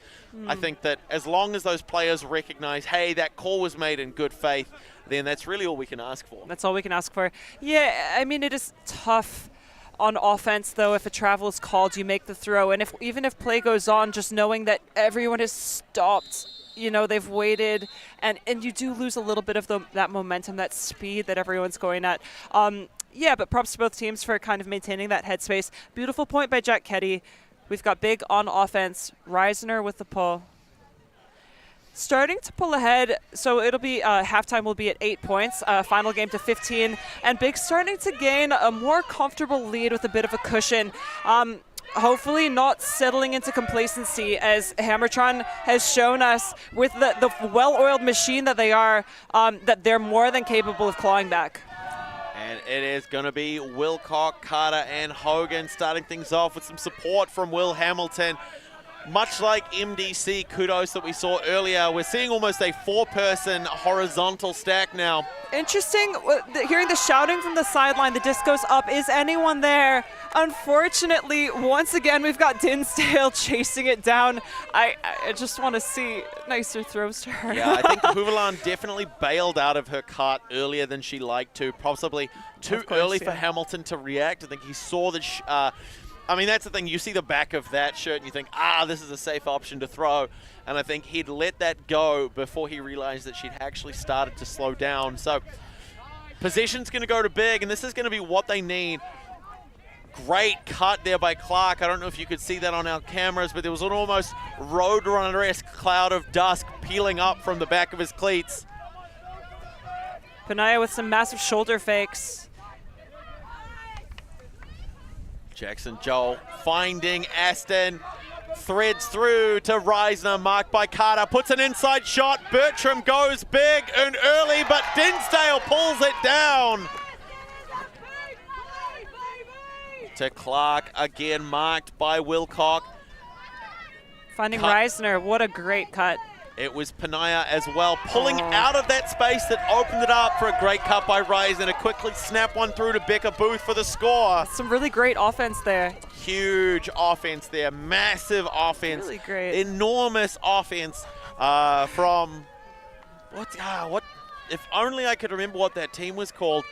S1: I think that as long as those players recognize, hey, that call was made in good faith, then that's really all we can ask for.
S2: That's all we can ask for. Yeah, I mean, it is tough on offense, though. If a travel is called, you make the throw. And even if play goes on, just knowing that everyone has stopped, you know, they've waited, and you do lose a little bit of that momentum, that speed that everyone's going at. Yeah, but props to both teams for kind of maintaining that headspace. Beautiful point by Jack Keddy. We've got Big on offense. Reisner with the pull. Starting to pull ahead, so it'll be halftime will be at 8 points, final game to 15, and Big starting to gain a more comfortable lead with a bit of a cushion. Hopefully not settling into complacency, as Hammertron has shown us with the well-oiled machine that they are, that they're more than capable of clawing back.
S1: And it is going to be Wilcock, Carter, and Hogan starting things off with some support from Will Hamilton. Much like MDC kudos that we saw earlier, we're seeing almost a four-person horizontal stack now.
S2: Interesting, hearing the shouting from the sideline, the disc goes up. Is anyone there? Unfortunately, once again, we've got Dinsdale chasing it down. I just want to see nicer throws to her.
S1: Yeah, I think Hooverland definitely bailed out of her cart earlier than she liked to. Possibly too early for Hamilton to react. I think he saw that I mean, that's the thing. You see the back of that shirt and you think, this is a safe option to throw. And I think he'd let that go before he realized that she'd actually started to slow down. So possession's going to go to Big, and this is going to be what they need. Great cut there by Clark. I don't know if you could see that on our cameras, but there was an almost Roadrunner-esque cloud of dust peeling up from the back of his cleats.
S2: Panaya with some massive shoulder fakes.
S1: Jackson Joel finding Aston, threads through to Reisner, marked by Carter, puts an inside shot. Bertram goes big and early, but Dinsdale pulls it down. To Clark, again marked by Wilcock.
S2: Finding
S1: cut.
S2: Reisner, what a great cut.
S1: It was Panaya as well, pulling out of that space that opened it up for a great cut by Reisner, and a quickly snap one through to Becca Booth for the score.
S2: Some really great offense there.
S1: Huge offense there, massive offense.
S2: Really great.
S1: Enormous offense from, what, if only I could remember what that team was called.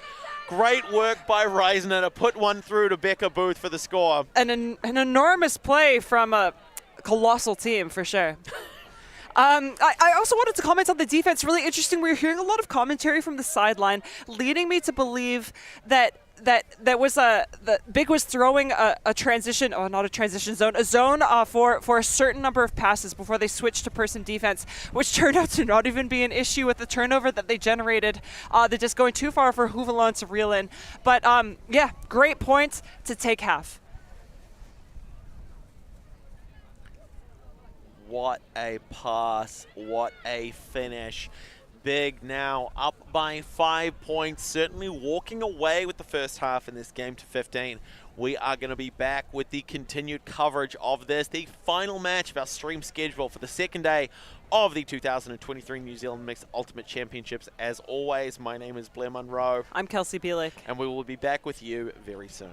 S1: Great work by Reisner to put one through to Becca Booth for the score.
S2: An enormous play from a colossal team, for sure. I also wanted to comment on the defense. Really interesting. We were hearing a lot of commentary from the sideline, leading me to believe that Big was throwing a transition, not a transition zone, a zone for a certain number of passes before they switched to person defense, which turned out to not even be an issue with the turnover that they generated. They're just going too far for Houvelon to reel in. But yeah, great point to take half.
S1: What a pass, what a finish. Big now up by 5 points, certainly walking away with the first half in this game to 15. We are going to be back with the continued coverage of this, the final match of our stream schedule for the second day of the 2023 New Zealand Mixed Ultimate Championships. As always, my name is Blair Munro.
S2: I'm Kelsey Bielik.
S1: And we will be back with you very soon.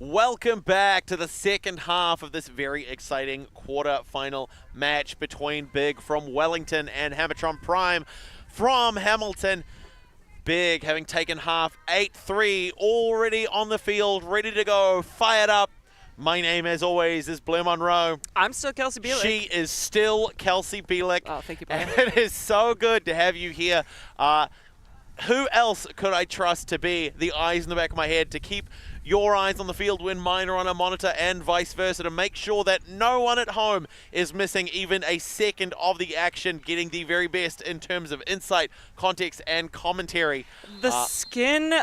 S1: Welcome back to the second half of this very exciting quarter-final match between Big from Wellington and Hammertron Prime from Hamilton. Big having taken half 8-3, already on the field, ready to go, fired up. My name, as always, is Blair Monroe.
S2: I'm still Kelsey Bielik.
S1: She is still Kelsey Bielik.
S2: Oh, thank you, Blair.
S1: And it is so good to have you here. Who else could I trust to be the eyes in the back of my head to keep your eyes on the field when mine are on a monitor and vice versa, to make sure that no one at home is missing even a second of the action, getting the very best in terms of insight, context, and commentary.
S2: The skin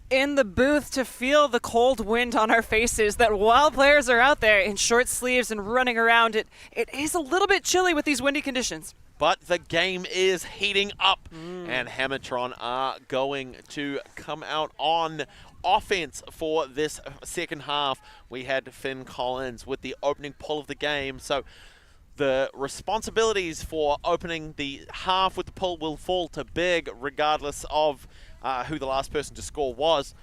S2: in the booth to feel the cold wind on our faces, that while players are out there in short sleeves and running around, it is a little bit chilly with these windy conditions.
S1: But the game is heating up, and Hammertron are going to come out on offense for this second half. We had Finn Collins with the opening pull of the game, so the responsibilities for opening the half with the pull will fall to Big, regardless of who the last person to score was.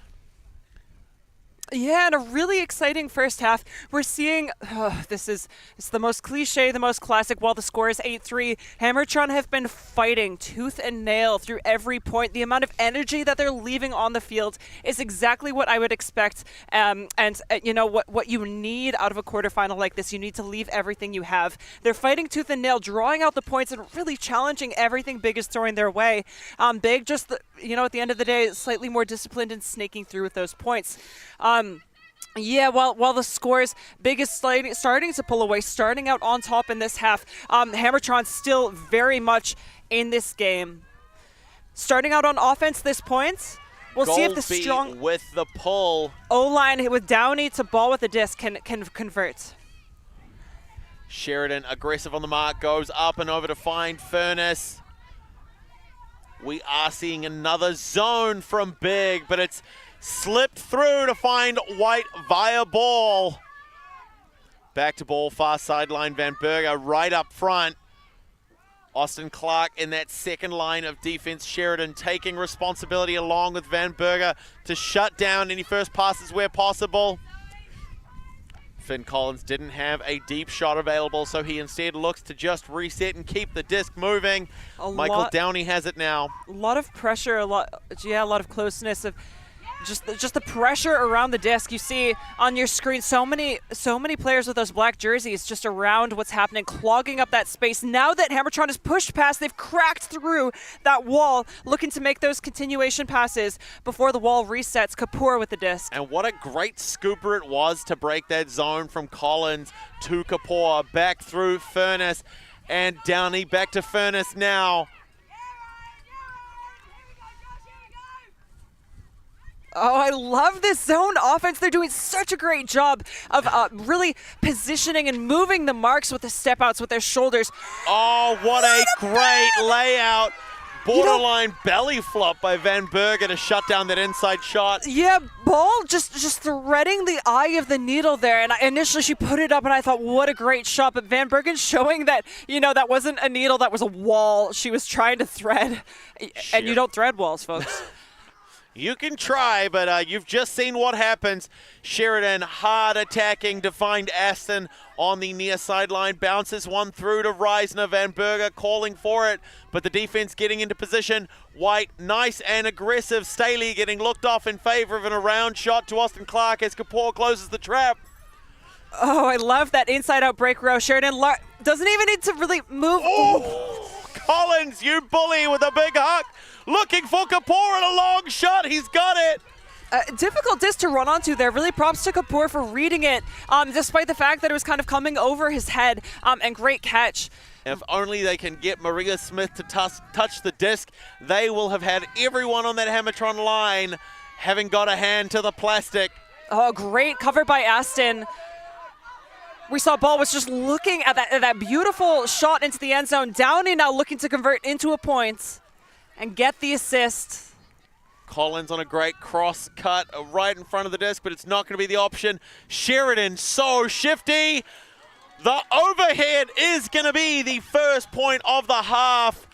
S2: Yeah, and a really exciting first half. We're seeing, it's the most cliche, the most classic. While the score is 8-3, Hammertron have been fighting tooth and nail through every point. The amount of energy that they're leaving on the field is exactly what I would expect. You know, what you need out of a quarterfinal like this, you need to leave everything you have. They're fighting tooth and nail, drawing out the points and really challenging everything Big is throwing their way. Big, just, at the end of the day, slightly more disciplined and snaking through with those points. Yeah, while the scores, Big is starting to pull away, starting out on top in this half. Hammertron still very much in this game. Starting out on offense this point. We'll see if the strong
S1: with the pull.
S2: O-line with Downey to ball with the disc can convert.
S1: Sheridan aggressive on the mark, goes up and over to find Furness. We are seeing another zone from Big, but it's slipped through to find White via ball. Back to ball, far sideline, Van Berger right up front. Austin Clark in that second line of defense. Sheridan taking responsibility along with Van Berger to shut down any first passes where possible. Finn Collins didn't have a deep shot available, so he instead looks to just reset and keep the disc moving. Michael Downey has it now.
S2: A lot of pressure, a lot of closeness of just the pressure around the disc. You see on your screen so many players with those black jerseys just around what's happening, clogging up that space. Now that Hammertron has pushed past, they've cracked through that wall, looking to make those continuation passes before the wall resets. Kapoor with the disc.
S1: And what a great scooper it was to break that zone from Collins to Kapoor, back through Furness, and Downey back to Furness now.
S2: Oh, I love this zone offense. They're doing such a great job of really positioning and moving the marks with the step outs with their shoulders.
S1: Oh, what a great layout. Borderline belly flop by Van Berger to shut down that inside shot.
S2: Yeah, ball just threading the eye of the needle there. And initially she put it up and I thought, what a great shot. But Van Bergen showing that, that wasn't a needle, that was a wall she was trying to thread.
S1: Sure.
S2: And you don't thread walls, folks.
S1: You can try, but you've just seen what happens. Sheridan hard attacking to find Aston on the near sideline. Bounces one through to Reisner. Van Berger calling for it, but the defense getting into position. White, nice and aggressive. Staley getting looked off in favor of an around shot to Austin Clark as Kapoor closes the trap.
S2: Oh, I love that inside-out break row. Sheridan doesn't even need to really move.
S1: Oh, Collins, you bully, with a big hook. Looking for Kapoor and a long shot. He's got it.
S2: Difficult disc to run onto there. Really props to Kapoor for reading it, despite the fact that it was kind of coming over his head, and great catch.
S1: If only they can get Maria Smith to touch the disc, they will have had everyone on that Hammertron line having got a hand to the plastic.
S2: Oh, great cover by Aston. We saw Ball was just looking at that beautiful shot into the end zone. Downey now looking to convert into a point and get the assist.
S1: Collins on a great cross cut right in front of the disc, but it's not going to be the option. Sheridan, so shifty. The overhead is going to be the first point of the half.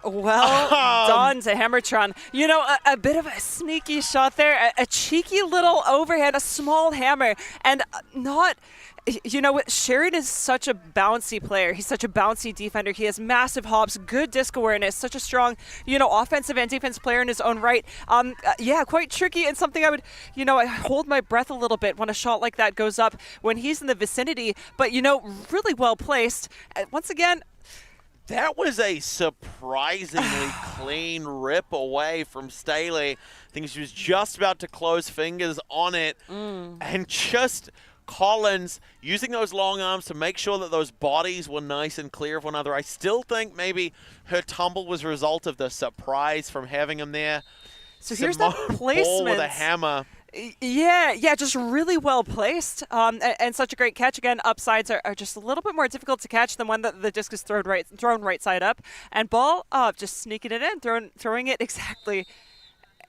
S2: Well done to Hammertron. You know, a bit of a sneaky shot there, a cheeky little overhand, a small hammer, and not. You know what? Sheridan is such a bouncy player. He's such a bouncy defender. He has massive hops, good disc awareness, such a strong, offensive and defensive player in his own right. Yeah, quite tricky and something I would, I hold my breath a little bit when a shot like that goes up when he's in the vicinity. But, really well placed. Once again,
S1: that was a surprisingly clean rip away from Staley. I think she was just about to close fingers on it. And just Collins using those long arms to make sure that those bodies were nice and clear of one another. I still think maybe her tumble was a result of the surprise from having him there.
S2: So here's that placement.
S1: Ball with a hammer.
S2: Yeah, just really well placed, and such a great catch. Again, upsides are just a little bit more difficult to catch than when the disc is thrown right side up, and ball just sneaking it in, throwing it exactly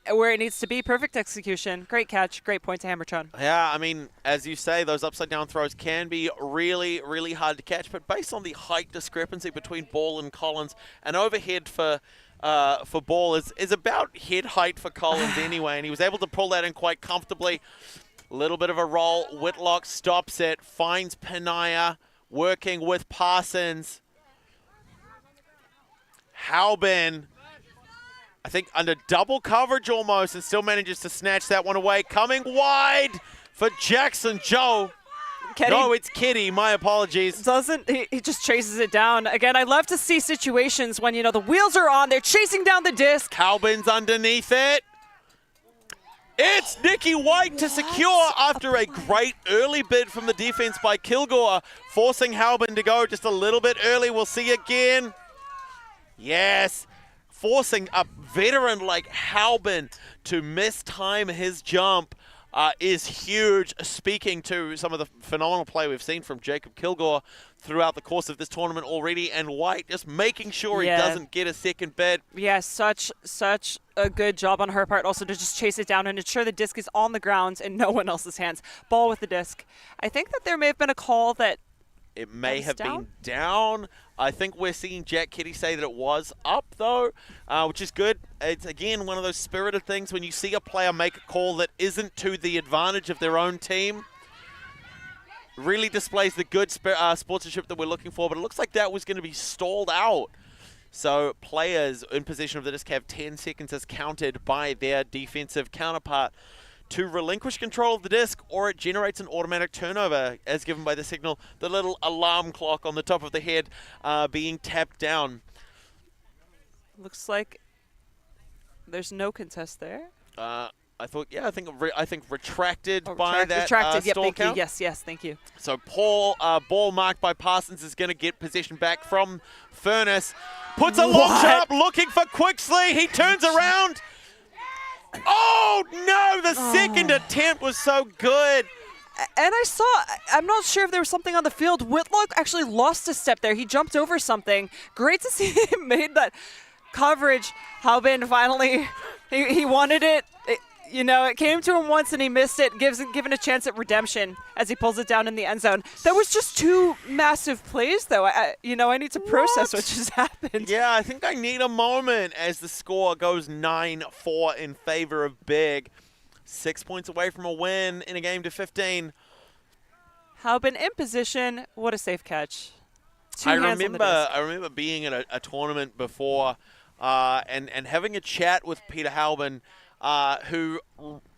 S2: where it needs to be. Perfect execution. Great catch. Great point to Hammertron.
S1: Yeah, I mean, as you say, those upside down throws can be really, really hard to catch, but based on the height discrepancy between Ball and Collins, an overhead for Ball is about head height for Collins anyway, and he was able to pull that in quite comfortably. A little bit of a roll. Whitlock stops it, finds Penaya, working with Parsons. Halbin, I think under double coverage almost, and still manages to snatch that one away. Coming wide for Jackson Joe. No, it's Kitty. My apologies.
S2: He just chases it down. Again, I love to see situations when, the wheels are on. They're chasing down the disc.
S1: Halbin's underneath it. It's Nikki White to secure after a great early bid from the defense by Kilgore, forcing Halbin to go just a little bit early. We'll see again. Yes. Forcing a veteran like Halbin to mistime his jump is huge, speaking to some of the phenomenal play we've seen from Jacob Kilgore throughout the course of this tournament already, and White just making sure he doesn't get a second bid.
S2: Yeah, such a good job on her part also to just chase it down and ensure the disc is on the ground in no one else's hands. Ball with the disc. I think that there may have been a call that
S1: it may have been down. I think we're seeing Jack Kitty say that it was up, though, which is good. It's, again, one of those spirited things when you see a player make a call that isn't to the advantage of their own team. Really displays the good sportsmanship that we're looking for, but it looks like that was going to be stalled out. So players in possession of the disc have 10 seconds as counted by their defensive counterpart to relinquish control of the disc, or it generates an automatic turnover as given by the signal, the little alarm clock on the top of the head being tapped down.
S2: Looks like there's no contest there.
S1: I think retracted by that
S2: retracted. Yep,
S1: stall
S2: thank
S1: count.
S2: you. Yes, thank you.
S1: So ball marked by Parsons is going to get possession back from Furness. Puts a long shot up, looking for Quixley. He turns around. Oh, no, the second attempt was so good.
S2: And I'm not sure if there was something on the field. Whitlock actually lost a step there. He jumped over something. Great to see him made that coverage. Halbin finally, he wanted it. It came to him once and he missed it, given a chance at redemption as he pulls it down in the end zone. That was just two massive plays, though. I need to process what just happened.
S1: Yeah, I think I need a moment as the score goes 9-4 in favor of Big. 6 points away from a win in a game to 15.
S2: Halbin in position. What a safe catch.
S1: I remember being at a tournament before and having a chat with Peter Halbin, who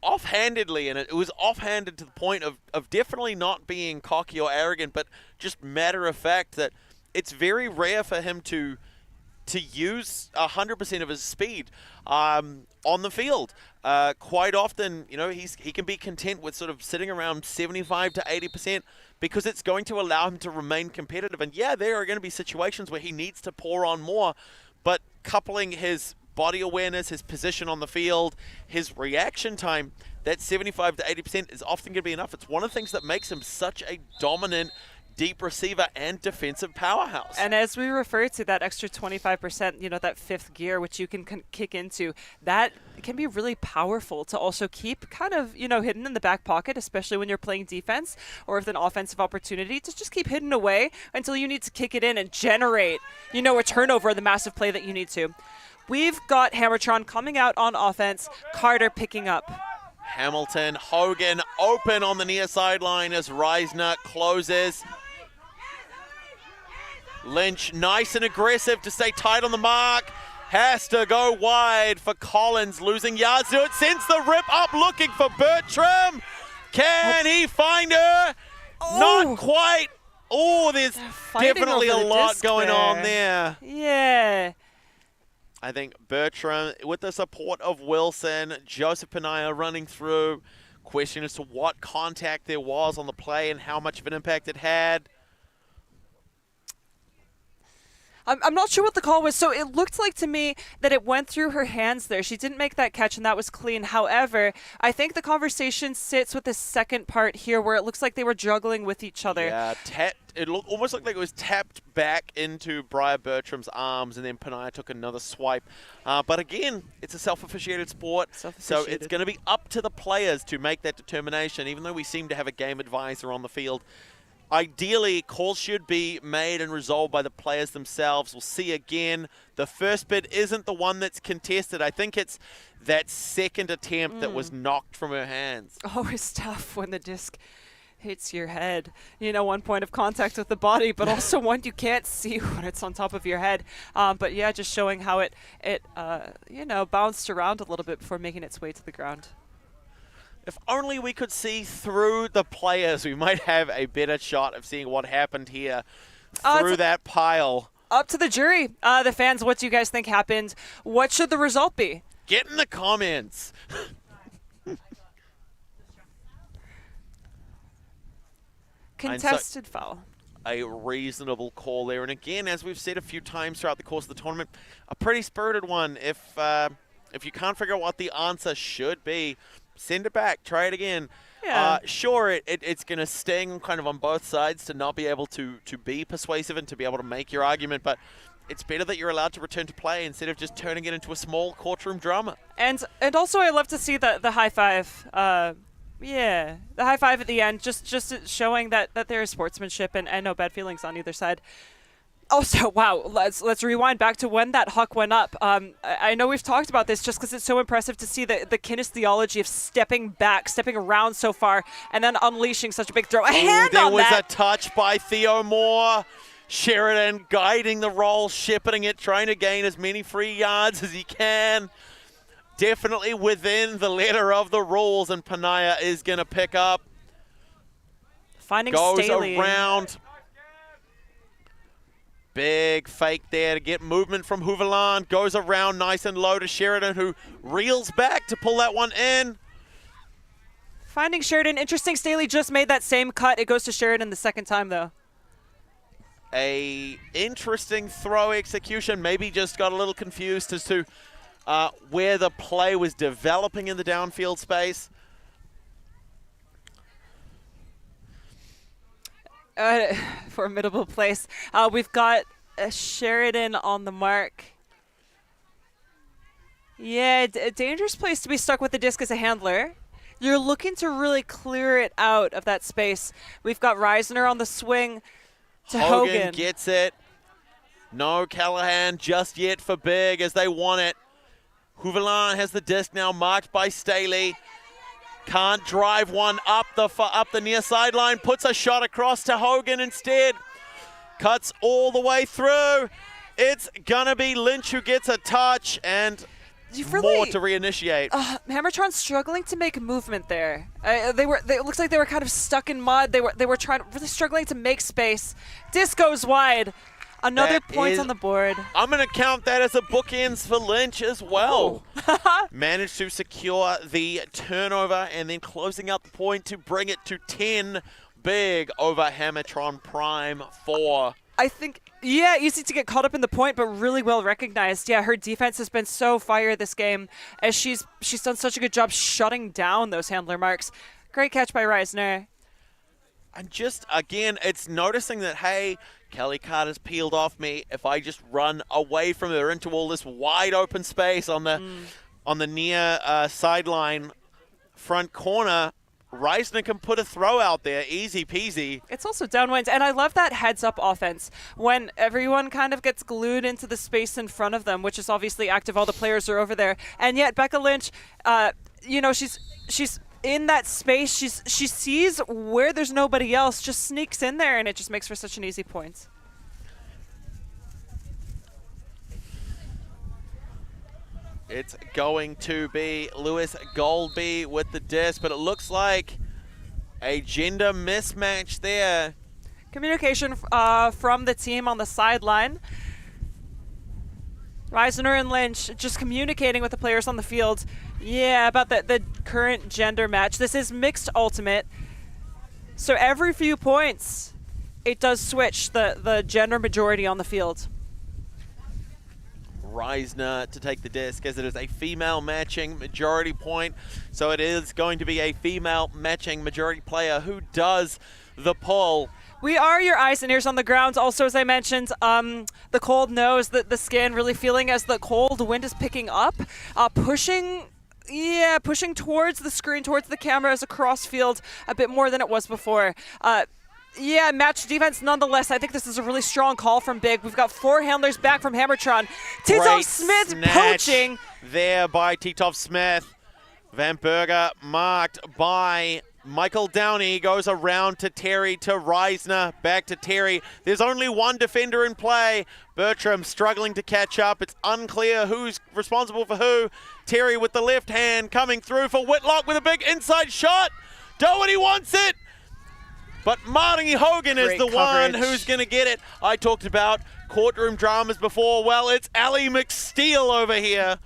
S1: offhandedly, and it was offhanded to the point of definitely not being cocky or arrogant, but just matter of fact that it's very rare for him to use 100% of his speed on the field. Quite often, he can be content with sort of sitting around 75 to 80% because it's going to allow him to remain competitive. And yeah, there are going to be situations where he needs to pour on more, but coupling his body awareness, his position on the field, his reaction time, that 75 to 80% is often going to be enough. It's one of the things that makes him such a dominant deep receiver and defensive powerhouse.
S2: And as we refer to that extra 25%, you know, that fifth gear, which you can kick into, that can be really powerful to also keep kind of, you know, hidden in the back pocket, especially when you're playing defense or with an offensive opportunity to just keep hidden away until you need to kick it in and generate, you know, a turnover or the massive play that you need to. We've got Hammertron coming out on offense, Carter picking up.
S1: Hamilton, Hogan open on the near sideline as Reisner closes. Lynch nice and aggressive to stay tight on the mark. Has to go wide for Collins, losing yards to it. Sends the rip up looking for Bertram. Can he find her? Not quite. Oh, there's definitely a lot going on there.
S2: Yeah.
S1: I think Bertram, with the support of Wilson, Joseph Panaya running through. Question as to what contact there was on the play and how much of an impact it had.
S2: I'm not sure what the call was. So it looked like to me that it went through her hands there. She didn't make that catch, and that was clean. However, I think the conversation sits with the second part here where it looks like they were juggling with each other.
S1: Yeah, it looked almost like it was tapped back into Briar Bertram's arms, and then Panaya took another swipe. But again, it's a self-officiated sport, so it's going to be up to the players to make that determination, even though we seem to have a game advisor on the field. Ideally, calls should be made and resolved by the players themselves. We'll see again. The first bit isn't the one that's contested. I think it's that second attempt that was knocked from her hands.
S2: Always tough when the disc hits your head. You know, one point of contact with the body, but also one you can't see when it's on top of your head. But yeah, just showing how it you know, bounced around a little bit before making its way to the ground.
S1: If only we could see through the players, we might have a better shot of seeing what happened here through that pile.
S2: Up to the jury. The fans, what do you guys think happened? What should the result be?
S1: Get in the comments.
S2: Contested foul.
S1: A reasonable call there. And again, as we've said a few times throughout the course of the tournament, a pretty spirited one. If you can't figure out what the answer should be, send it back, try it again.
S2: Yeah.
S1: Sure, it's going to sting kind of on both sides to not be able to be persuasive and to be able to make your argument, but it's better that you're allowed to return to play instead of just turning it into a small courtroom drama.
S2: And also I love to see the high five. Yeah, the high five at the end, just showing that there is sportsmanship and no bad feelings on either side. Also, wow, let's rewind back to when that huck went up. I know we've talked about this just because it's so impressive to see the kinesiology of stepping around so far, and then unleashing such a big throw.
S1: There was a touch by Theo Moore. Sheridan guiding the roll, shepherding it, trying to gain as many free yards as he can. Definitely within the letter of the rules, and Panaya is going to pick up.
S2: Finding
S1: Goes
S2: Staley.
S1: Around. Big fake there to get movement from Houveland. Goes around nice and low to Sheridan, who reels back to pull that one in.
S2: Finding Sheridan. Interesting, Staley just made that same cut. It goes to Sheridan the second time, though.
S1: A interesting throw execution. Maybe just got a little confused as to where the play was developing in the downfield space.
S2: Formidable place. We've got Sheridan on the mark. Yeah, a dangerous place to be stuck with the disc as a handler. You're looking to really clear it out of that space. We've got Reisner on the swing to Hogan.
S1: Gets it. No Callahan just yet for big as they want it. Houveland has the disc now marked by Staley. Can't drive one up the near sideline. Puts a shot across to Hogan instead. Cuts all the way through. It's going to be Lynch who gets a touch and more to reinitiate.
S2: Hammertron struggling to make movement there. It looks like they were kind of stuck in mud. They were really struggling to make space. Disc goes wide. Another point on the board.
S1: I'm going to count that as a bookends for Lynch as well. Managed to secure the turnover and then closing out the point to bring it to 10 big over Hammertron Prime 4.
S2: I think, yeah, easy to get caught up in the point, but really well recognized. Yeah, her defense has been so fire this game as she's done such a good job shutting down those handler marks. Great catch by Reisner.
S1: And just, again, it's noticing that, hey, Kelly Carter's peeled off me. If I just run away from her into all this wide open space on the near sideline front corner, Reisner can put a throw out there, easy peasy.
S2: It's also downwind, and I love that heads-up offense when everyone kind of gets glued into the space in front of them, which is obviously active. All the players are over there, and yet Becca Lynch, you know, she's in that space. She sees where there's nobody else, just sneaks in there, and it just makes for such an easy point.
S1: It's going to be Lewis Goldby with the disc, but it looks like a gender mismatch there.
S2: Communication from the team on the sideline. Reisner and Lynch just communicating with the players on the field. Yeah, about the current gender match. This is mixed ultimate. So every few points, it does switch the gender majority on the field.
S1: Reisner to take the disc, as it is a female matching majority point. So it is going to be a female matching majority player who does the pull.
S2: We are your eyes and ears on the ground. Also, as I mentioned, the cold nose, the skin really feeling as the cold wind is picking up, pushing towards the screen, towards the cameras across field a bit more than it was before. Yeah, match defense nonetheless. I think this is a really strong call from Big. We've got 4 handlers back from Hammertron. Titov Smith poaching.
S1: There by Titov Smith. Van Berger marked by Michael Downey. Goes around to Terry, to Reisner, back to Terry. There's only one defender in play. Bertram struggling to catch up. It's unclear who's responsible for who. Terry with the left hand coming through for Whitlock with a big inside shot. Doherty wants it. But Marty Hogan is the one who's going to get it. I talked about courtroom dramas before. Well, it's Allie McSteele over here.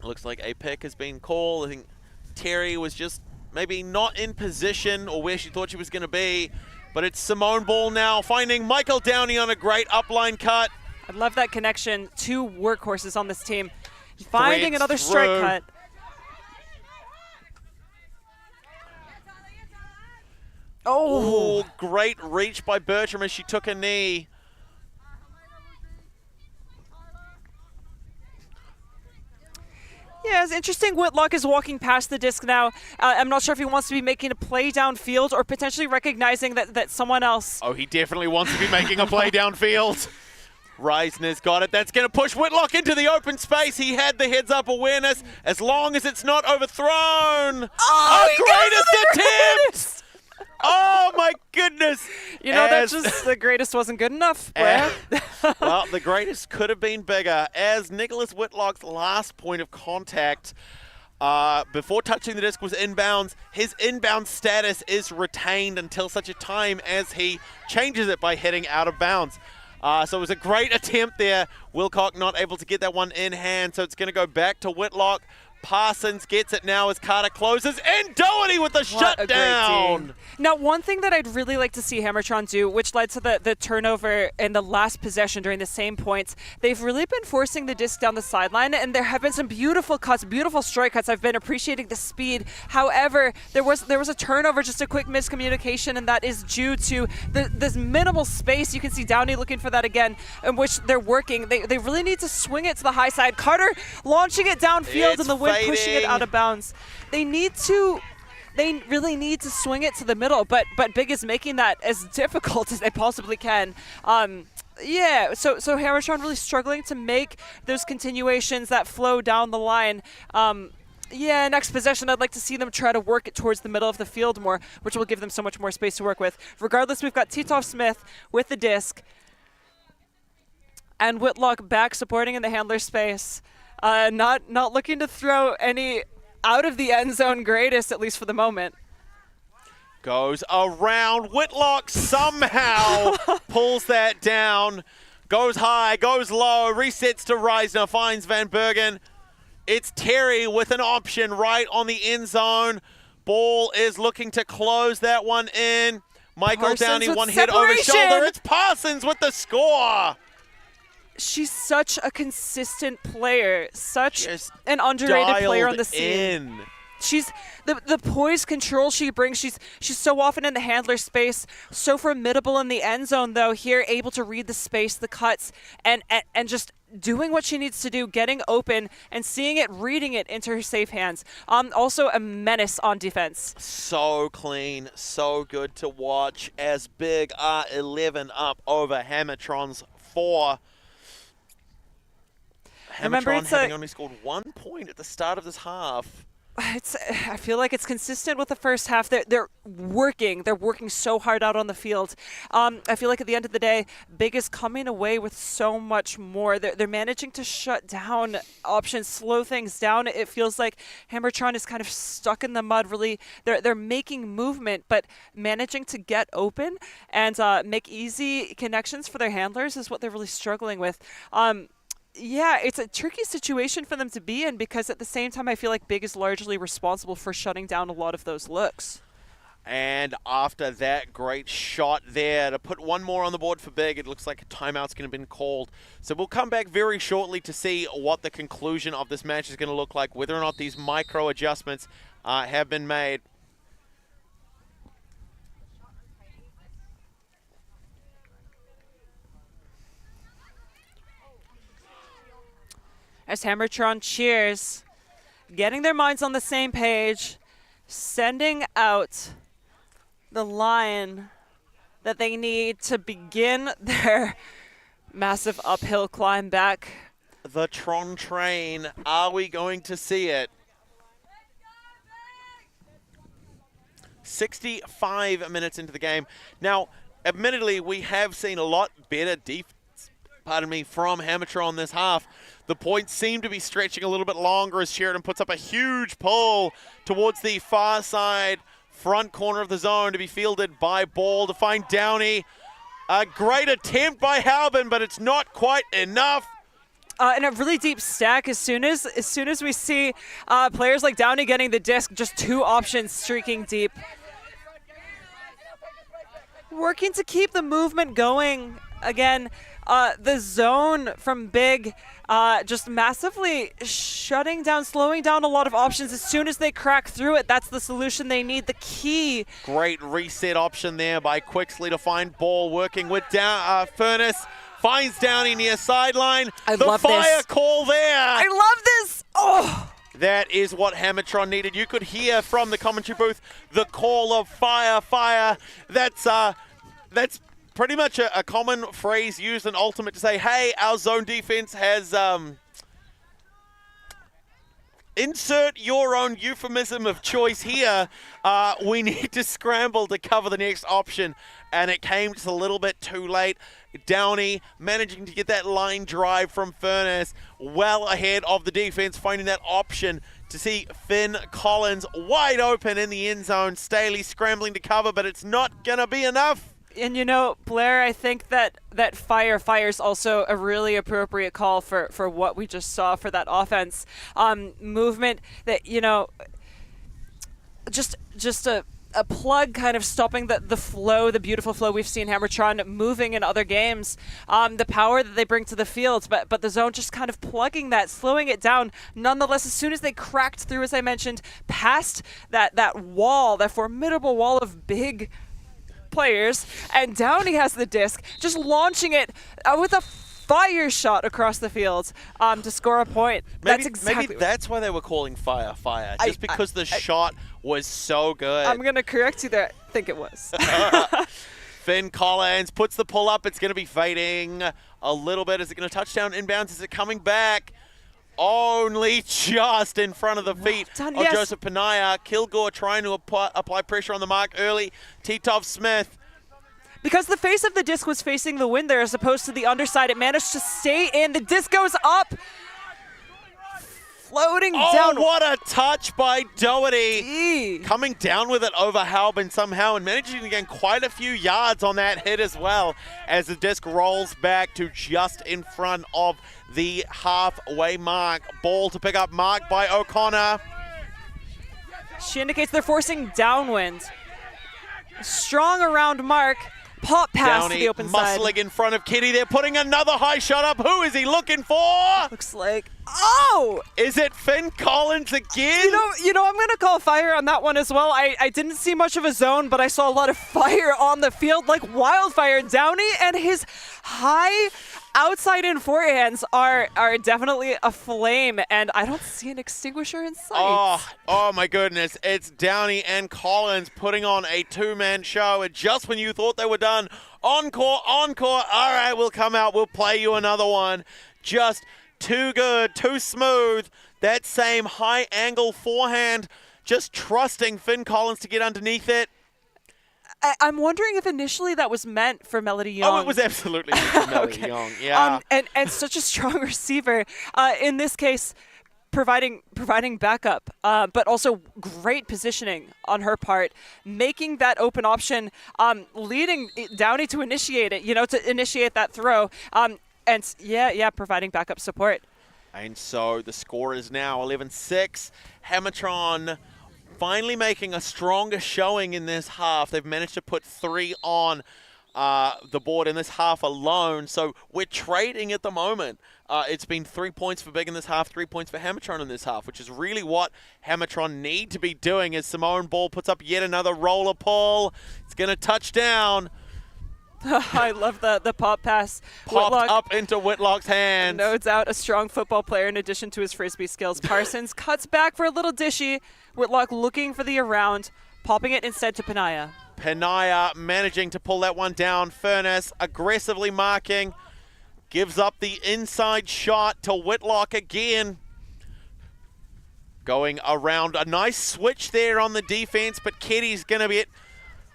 S1: Looks like a pick has been called. I think Terry was just maybe not in position or where she thought she was going to be. But it's Simone Ball now finding Michael Downey on a great upline cut.
S2: I love that connection. 2 workhorses on this team. Finding another strike cut.
S1: Oh, great reach by Bertram as she took a knee.
S2: Yeah, it's interesting. Whitlock is walking past the disc now. I'm not sure if he wants to be making a play downfield or potentially recognizing that someone else.
S1: Oh, he definitely wants to be making a play downfield. Reisner's got it. That's going to push Whitlock into the open space. He had the heads-up awareness. As long as it's not overthrown.
S2: Oh,
S1: greatest attempt! Oh, my goodness.
S2: You know, that's just the greatest wasn't good enough, Brad.
S1: Well, the greatest could have been bigger. As Nicholas Whitlock's last point of contact before touching the disc was inbounds, his inbound status is retained until such a time as he changes it by hitting out of bounds. So it was a great attempt there. Wilcock not able to get that one in hand, so it's going to go back to Whitlock. Parsons gets it now as Carter closes, and Doherty with the shutdown.
S2: Now, one thing that I'd really like to see Hammertron do, which led to the turnover in the last possession during the same points, they've really been forcing the disc down the sideline, and there have been some beautiful cuts, beautiful strike cuts. I've been appreciating the speed. However, there was a turnover, just a quick miscommunication, and that is due to this minimal space. You can see Downey looking for that again, in which they're working. They really need to swing it to the high side. Carter launching it downfield, and the wind pushing it out of bounds. They really need to swing it to the middle, but Big is making that as difficult as they possibly can. Yeah, so Hammertron really struggling to make those continuations that flow down the line. Yeah, next possession, I'd like to see them try to work it towards the middle of the field more, which will give them so much more space to work with. Regardless, we've got Titov Smith with the disc, and Whitlock back supporting in the handler space. Not looking to throw any out of the end zone greatest, at least for the moment.
S1: Goes around. Whitlock somehow pulls that down. Goes high, goes low, resets to Reisner, finds Van Bergen. It's Terry with an option right on the end zone. Ball is looking to close that one in. Michael Downey, one hit over shoulder. It's Parsons with the score.
S2: She's such a consistent player, such an underrated player on the scene. she's the poise control she brings. She's so often in the handler space, so formidable in the end zone though. Here, able to read the space, the cuts, and just doing what she needs to do, getting open and seeing it, reading it into her safe hands. Also a menace on defense.
S1: So clean, so good to watch as Big are 11 up over Hammertron's 4.
S2: Remember,
S1: Hammertron having only scored 1 point at the start of this half.
S2: I feel like it's consistent with the first half. They're working so hard out on the field. I feel like at the end of the day, Big is coming away with so much more. They're managing to shut down options, slow things down. It feels like Hammertron is kind of stuck in the mud. Really, they're making movement, but managing to get open and make easy connections for their handlers is what they're really struggling with. Yeah, it's a tricky situation for them to be in because at the same time, I feel like Big is largely responsible for shutting down a lot of those looks.
S1: And after that great shot there, to put one more on the board for Big, it looks like a timeout's going to be called. So we'll come back very shortly to see what the conclusion of this match is going to look like, whether or not these micro adjustments have been made.
S2: As Hammertron cheers, getting their minds on the same page, sending out the line that they need to begin their massive uphill climb back.
S1: The Tron train, are we going to see it? 65 minutes into the game. Now, admittedly, we have seen a lot better defense, from Hammertron this half. The points seem to be stretching a little bit longer as Sheridan puts up a huge pull towards the far side front corner of the zone to be fielded by Ball to find Downey. A great attempt by Halbin, but it's not quite enough.
S2: And a really deep stack as soon as we see players like Downey getting the disc, just 2 options streaking deep. Working to keep the movement going. Again, the zone from Big just massively shutting down, slowing down a lot of options. As soon as they crack through it, that's the solution they need, the key.
S1: Great reset option there by Quixley to find Ball, working with Furness. Finds Downey near sideline. The fire call there.
S2: I love this. Oh.
S1: That is what Hammertron needed. You could hear from the commentary booth the call of fire, fire. That's pretty much a common phrase used in Ultimate to say, hey, our zone defense has insert your own euphemism of choice here. We need to scramble to cover the next option, and it came just a little bit too late. Downey managing to get that line drive from Furness well ahead of the defense, finding that option to see Finn Collins wide open in the end zone. Staley scrambling to cover, but it's not going to be enough.
S2: And you know, Blair, I think that fire's also a really appropriate call for what we just saw for that offense. Movement that, you know, just a plug kind of stopping the flow, the beautiful flow we've seen Hammertron moving in other games. The power that they bring to the field, but the zone just kind of plugging that, slowing it down. Nonetheless, as soon as they cracked through, as I mentioned, past that wall, that formidable wall of Big players, and Downey has the disc, just launching it with a fire shot across the field to score a point.
S1: Maybe that's why they were calling fire, just because the shot was so good.
S2: I'm going to correct you there. I think it was.
S1: Finn Collins puts the pull up. It's going to be fading a little bit. Is it going to touchdown inbounds? Is it coming back? Only just in front of the feet of Joseph Panaya. Kilgore trying to apply pressure on the mark early. Titov Smith.
S2: Because the face of the disc was facing the wind there as opposed to the underside, it managed to stay in. The disc goes up. Floating down.
S1: Oh, what a touch by Doherty. Coming down with it over Halbin somehow and managing to gain quite a few yards on that hit as well as the disc rolls back to just in front of the halfway mark. Ball to pick up, mark by O'Connor.
S2: She indicates they're forcing downwind. Strong around mark. pop pass to
S1: Downey
S2: the open side.
S1: muscling in front of Kitty. They're putting another high shot up. Who is he looking for?
S2: Looks like, oh!
S1: Is it Finn Collins again?
S2: You know, I'm going to call fire on that one as well. I didn't see much of a zone, but I saw a lot of fire on the field, like wildfire. Downey and his high outside-in forehands are definitely aflame, and I don't see an extinguisher in sight.
S1: Oh my goodness. It's Downey and Collins putting on a two-man show, and just when you thought they were done, encore. All right, we'll come out. We'll play you another one. Just too good, too smooth. That same high-angle forehand, just trusting Finn Collins to get underneath it.
S2: I'm wondering if initially that was meant for Melody Young.
S1: Oh, it was absolutely meant for Melody Young, yeah.
S2: And such a strong receiver. In this case, providing backup, but also great positioning on her part, making that open option, leading Downey to initiate it, to initiate that throw. And providing backup support.
S1: And so the score is now 11-6. Hammertron finally making a stronger showing in this half. They've managed to put 3 on the board in this half alone. So we're trading at the moment. It's been 3 points for Big in this half, 3 points for Hammertron in this half, which is really what Hammertron need to be doing as Simone Ball puts up yet another roller pull. It's going to touch down.
S2: I love the pop pass.
S1: Popped
S2: Whitlock,
S1: up into Whitlock's hands.
S2: no doubt a strong football player in addition to his Frisbee skills. Parsons cuts back for a little dishy. Whitlock looking for the around, popping it instead to Penaya.
S1: Penaya managing to pull that one down. Furness aggressively marking. Gives up the inside shot to Whitlock again. Going around. A nice switch there on the defense, but Ketty's going to be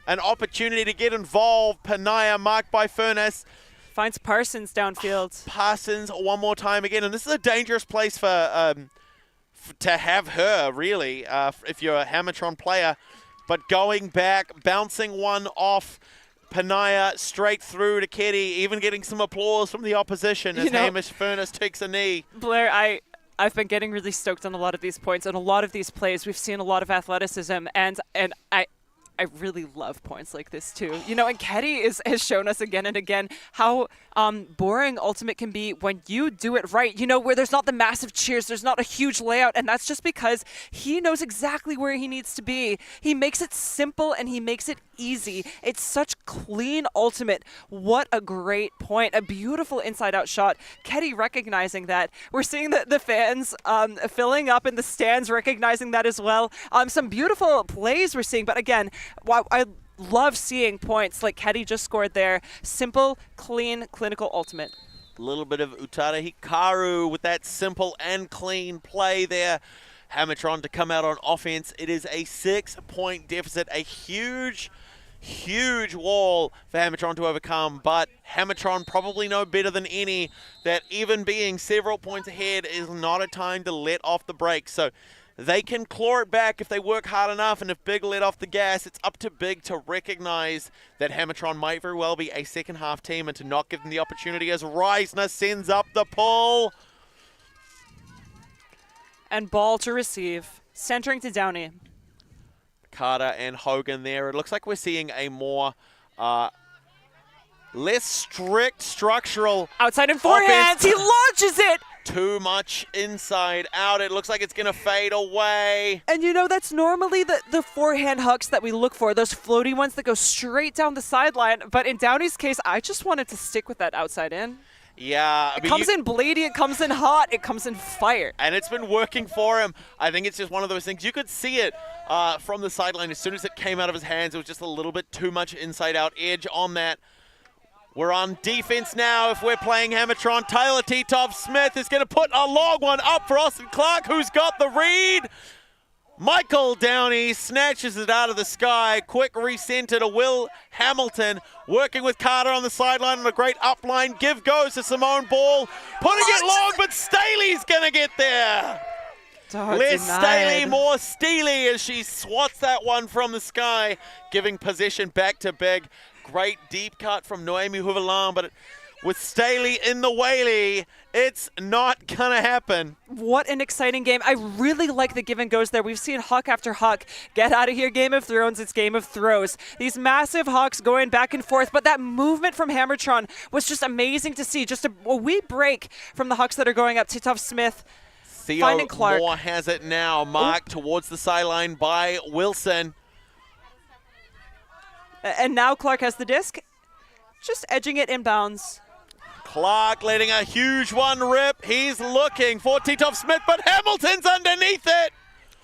S1: an opportunity to get involved. Penaya marked by Furness.
S2: Finds Parsons downfield.
S1: Parsons one more time again. And this is a dangerous place for to have her, really, if you're a Hammertron player. But going back, bouncing one off Penaya straight through to Ketty, even getting some applause from the opposition as Hamish Furness takes a knee.
S2: Blair, I've been getting really stoked on a lot of these points and a lot of these plays. We've seen a lot of athleticism, and I really love points like this too. And Ketty has shown us again and again how boring Ultimate can be when you do it right. Where there's not the massive cheers, there's not a huge layout, and that's just because he knows exactly where he needs to be. He makes it simple and he makes it easy. It's such clean Ultimate. What a great point. A beautiful inside-out shot. Ketty recognizing that. We're seeing the fans filling up in the stands, recognizing that as well. Some beautiful plays we're seeing, but again, I love seeing points like Ketty just scored there. Simple, clean, clinical Ultimate.
S1: A little bit of Utada Hikaru with that simple and clean play there. Hammertron to come out on offense. It is a 6-point deficit, a huge wall for Hammertron to overcome, but Hammertron probably know better than any that even being several points ahead is not a time to let off the brakes. So they can claw it back if they work hard enough, and if Big let off the gas, it's up to Big to recognize that Hammertron might very well be a second half team and to not give them the opportunity as Reisner sends up the pull.
S2: And ball to receive, centering to Downey.
S1: Carter and Hogan there. It looks like we're seeing a more less strict structural
S2: outside in forehand.
S1: offense.
S2: He launches it.
S1: Too much inside out. It looks like it's going to fade away.
S2: And that's normally the forehand hooks that we look for, those floaty ones that go straight down the sideline. But in Downey's case, I just wanted to stick with that outside in.
S1: Yeah.
S2: It comes in blady, it comes in hot, it comes in fire.
S1: And it's been working for him. I think it's just one of those things. You could see it from the sideline. As soon as it came out of his hands, it was just a little bit too much inside-out edge on that. We're on defense now if we're playing Hammertron. Tyler T-Top-Smith is going to put a long one up for Austin Clark, who's got the read. Michael Downey snatches it out of the sky. Quick recenter to Will Hamilton, working with Carter on the sideline on a great upline. Give goes to Simone Ball, putting it long, but Staley's going to get there. Less Staley, more Steely as she swats that one from the sky, giving possession back to Big. Great deep cut from Noemi Huvalan, but it with Staley in the whaley. It's not going to happen.
S2: What an exciting game. I really like the give and goes there. We've seen huck after huck. Get out of here, Game of Thrones. It's Game of Throws. These massive hucks going back and forth, but that movement from Hammertron was just amazing to see. Just a wee break from the hucks that are going up. Titoff Smith finding Clark.
S1: Moore has it now, marked towards the sideline by Wilson.
S2: And now Clark has the disc, just edging it inbounds.
S1: Clark letting a huge one rip. He's looking for Titoff Smith, but Hamilton's underneath it.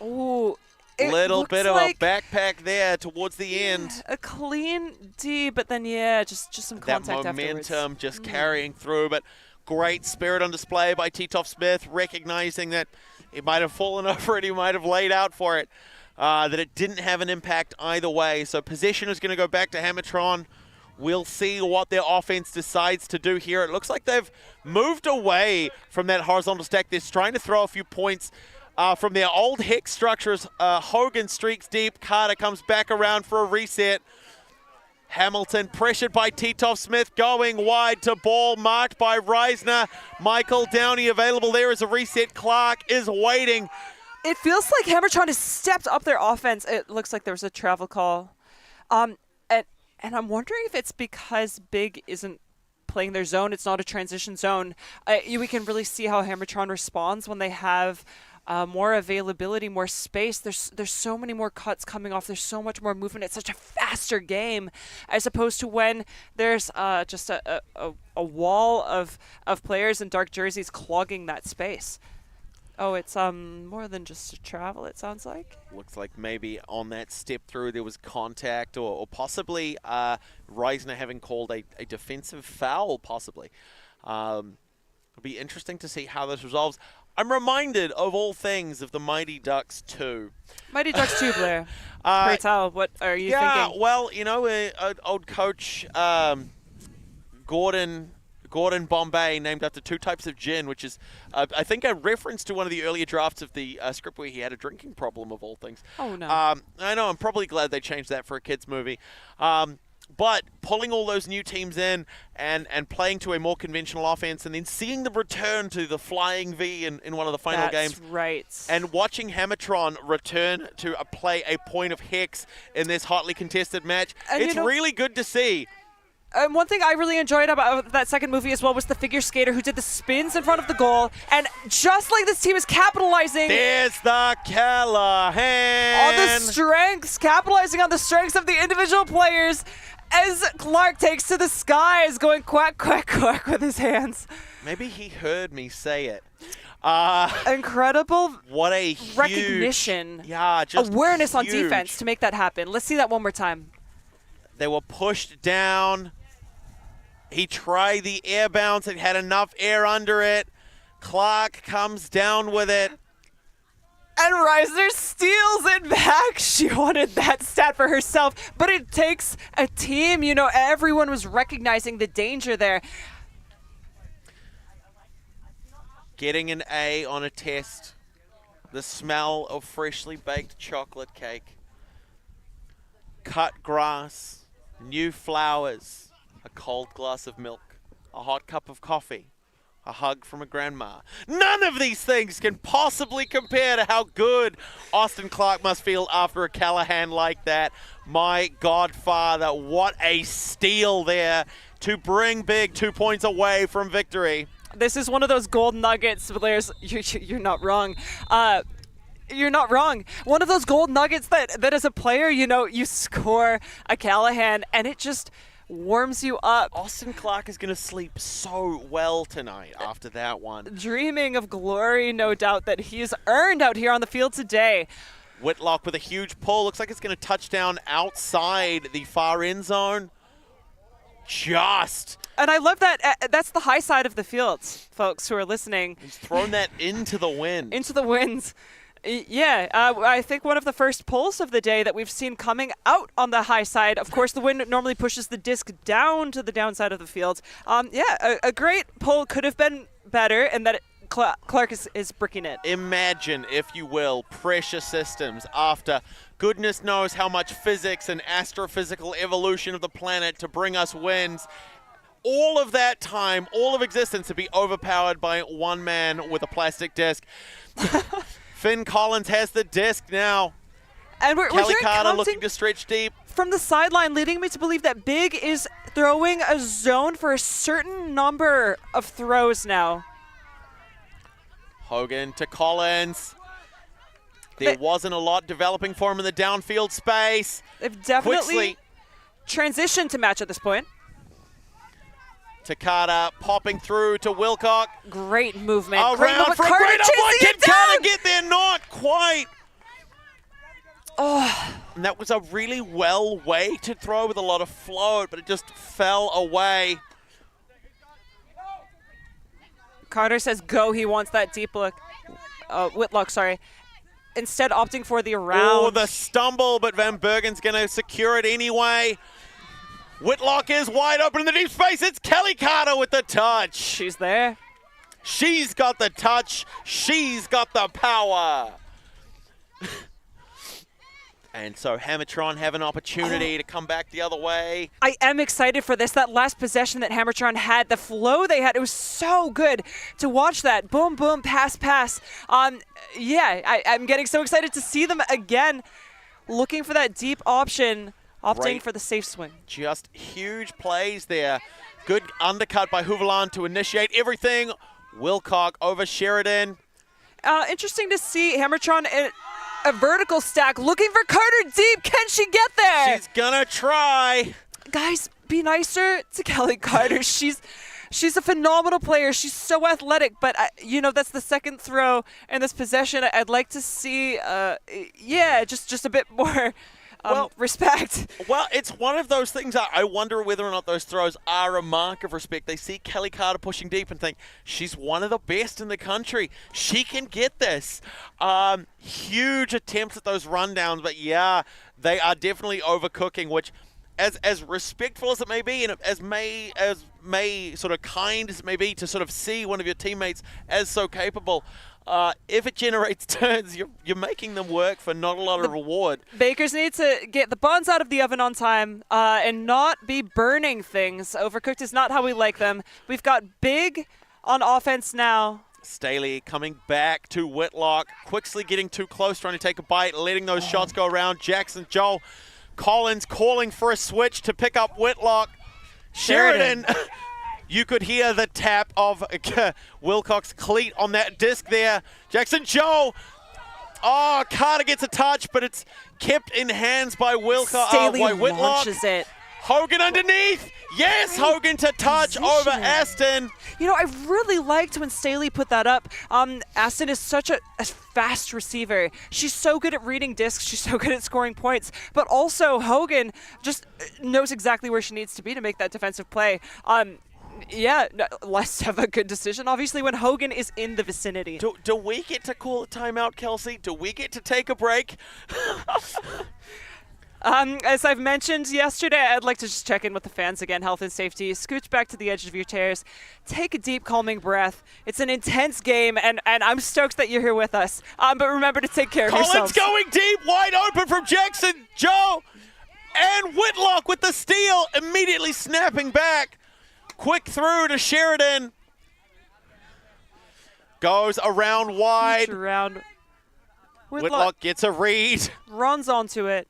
S2: Ooh.
S1: Little bit of a backpack there towards the end.
S2: A clean D, but then, yeah, just some contact
S1: that momentum
S2: afterwards.
S1: just carrying through, but great spirit on display by Titoff Smith, recognizing that he might have fallen over it, he might have laid out for it, that it didn't have an impact either way. So possession is going to go back to Hammertron. We'll see what their offense decides to do here. It looks like they've moved away from that horizontal stack. They're trying to throw a few points from their old hex structures. Hogan streaks deep. Carter comes back around for a reset. Hamilton pressured by Titoff Smith, going wide to ball, marked by Reisner. Michael Downey available there as a reset. Clark is waiting.
S2: It feels like Hammertron has stepped up their offense. It looks like there was a travel call. And I'm wondering if it's because Big isn't playing their zone. It's not a transition zone. We can really see how Hammertron responds when they have more availability, more space. There's so many more cuts coming off. There's so much more movement. It's such a faster game as opposed to when there's just a wall of players in dark jerseys clogging that space. Oh, it's more than just a travel, it sounds like.
S1: Looks like maybe on that step through there was contact or possibly Reisner having called a defensive foul, possibly. It'll be interesting to see how this resolves. I'm reminded of all things of the Mighty Ducks 2.
S2: Mighty Ducks 2, Blair. Pray tell, what are you thinking?
S1: Yeah, well, you know, old coach Gordon Bombay named after two types of gin, which is, I think, a reference to one of the earlier drafts of the script where he had a drinking problem, of all things.
S2: Oh, no.
S1: I know, I'm probably glad they changed that for a kid's movie. But pulling all those new teams in and playing to a more conventional offense and then seeing the return to the flying V in one of the final games.
S2: That's right.
S1: And watching Hammertron return to play a point of hex in this hotly contested match,
S2: and
S1: it's really good to see.
S2: And one thing I really enjoyed about that second movie as well was the figure skater who did the spins in front of the goal. And just like this team is capitalizing.
S1: There's the Callahan.
S2: On the strengths, capitalizing on the strengths of the individual players as Clark takes to the skies, going quack, quack, quack with his hands.
S1: Maybe he heard me say it.
S2: Incredible
S1: what a huge
S2: recognition.
S1: Yeah, just
S2: awareness
S1: huge.
S2: on defense to make that happen. Let's see that one more time.
S1: They were pushed down. He tried the air bounce. It had enough air under it. Clark comes down with it.
S2: And Reisner steals it back. She wanted that stat for herself. But it takes a team. You know, everyone was recognizing the danger there.
S1: Getting an A on a test. The smell of freshly baked chocolate cake. Cut grass. New flowers. A cold glass of milk, a hot cup of coffee, a hug from a grandma. None of these things can possibly compare to how good Austin Clark must feel after a Callahan like that. My Godfather, what a steal there to bring Big 2 points away from victory.
S2: This is one of those gold nuggets, Blair's. You're not wrong. You're not wrong. One of those gold nuggets that as a player, you know, you score a Callahan and it just warms you up.
S1: Austin Clark is going to sleep so well tonight after that one.
S2: Dreaming of glory, no doubt, that he's earned out here on the field today.
S1: Whitlock with a huge pull. Looks like it's going to touch down outside the far end zone.
S2: And I love that. That's the high side of the field, folks who are listening.
S1: He's thrown that into the wind.
S2: Into the winds. Yeah, I think one of the first pulls of the day that we've seen coming out on the high side. Of course, the wind normally pushes the disc down to the downside of the field. A great pull could have been better, and that Clark is bricking it.
S1: Imagine, if you will, pressure systems after goodness knows how much physics and astrophysical evolution of the planet to bring us winds. all of that time, all of existence to be overpowered by one man with a plastic disc. Finn Collins has the disc now.
S2: And we're
S1: Kelly
S2: hearing
S1: Carter
S2: counting
S1: looking to stretch deep.
S2: from the sideline, leading me to believe that Big is throwing a zone for a certain number of throws now.
S1: Hogan to Collins. There wasn't a lot developing for him in the downfield space.
S2: They've definitely
S1: Quixley
S2: transitioned to match at this point.
S1: to Carter, popping through to Wilcock.
S2: Great movement.
S1: Around for a great upright. Can Carter get there? Not quite.
S2: Oh.
S1: And that was a really well-weighted throw with a lot of float, but it just fell away.
S2: Carter says go. He wants that deep look. Whitlock, sorry. Instead opting for the around.
S1: Oh, the stumble, but Van Bergen's going to secure it anyway. Whitlock is wide open in the deep space. It's Kelly Carter with the touch.
S2: She's there.
S1: She's got the touch. She's got the power. And so Hammertron have an opportunity to come back the other way.
S2: I am excited for this. That last possession that Hammertron had, the flow they had, it was so good to watch that. Boom, boom, pass, pass. Yeah, I'm getting so excited to see them again. Looking for that deep option, opting for the safe swing.
S1: Just huge plays there. Good undercut by Houveland to initiate everything. Wilcock over Sheridan.
S2: Interesting to see Hammertron in a vertical stack, looking for Carter deep. Can she get there?
S1: She's gonna try.
S2: Guys, be nicer to Kelly Carter. She's a phenomenal player. She's so athletic, but you know, that's the second throw in this possession. I'd like to see, yeah, just a bit more respect.
S1: Well, it's one of those things. I wonder whether or not those throws are a mark of respect. They see Kelly Carter pushing deep and think, she's one of the best in the country. She can get this. Huge attempts at those rundowns, but yeah, they are definitely overcooking, which as respectful as it may be, and as may sort of kind as it may be to sort of see one of your teammates as so capable, if it generates turns, you're making them work for not a lot of reward.
S2: Bakers need to get the buns out of the oven on time and not be burning things. Overcooked is not how we like them. We've got Big on offense now.
S1: Staley coming back to Whitlock. Quixley getting too close, trying to take a bite, letting those shots go around. Jackson, Joel, Collins calling for a switch to pick up Whitlock. Sheridan. You could hear the tap of Wilcock's cleat on that disc there. Jackson Joe. Oh, Carter gets a touch, but it's kept in hands by Whitlock.
S2: Launches it.
S1: Hogan underneath. Yes, Hogan to touch over Aston.
S2: You know, I really liked when Staley put that up. Aston is such a fast receiver. She's so good at reading discs. She's so good at scoring points. But also, Hogan just knows exactly where she needs to be to make that defensive play. Yeah, let's have a good decision, obviously, when Hogan is in the vicinity.
S1: Do we get to call a timeout, Kelsey? Do we get to take a break?
S2: As I've mentioned yesterday, I'd like to just check in with the fans again, health and safety. Scooch back to the edge of your chairs. Take a deep, calming breath. It's an intense game, and I'm stoked that you're here with us. But remember to take care of yourselves.
S1: Collins going deep, wide open from Jackson, Joe, and Whitlock with the steal, immediately snapping back. Quick through to Sheridan. Goes around wide.
S2: Around.
S1: Whitlock gets a read.
S2: Runs onto it.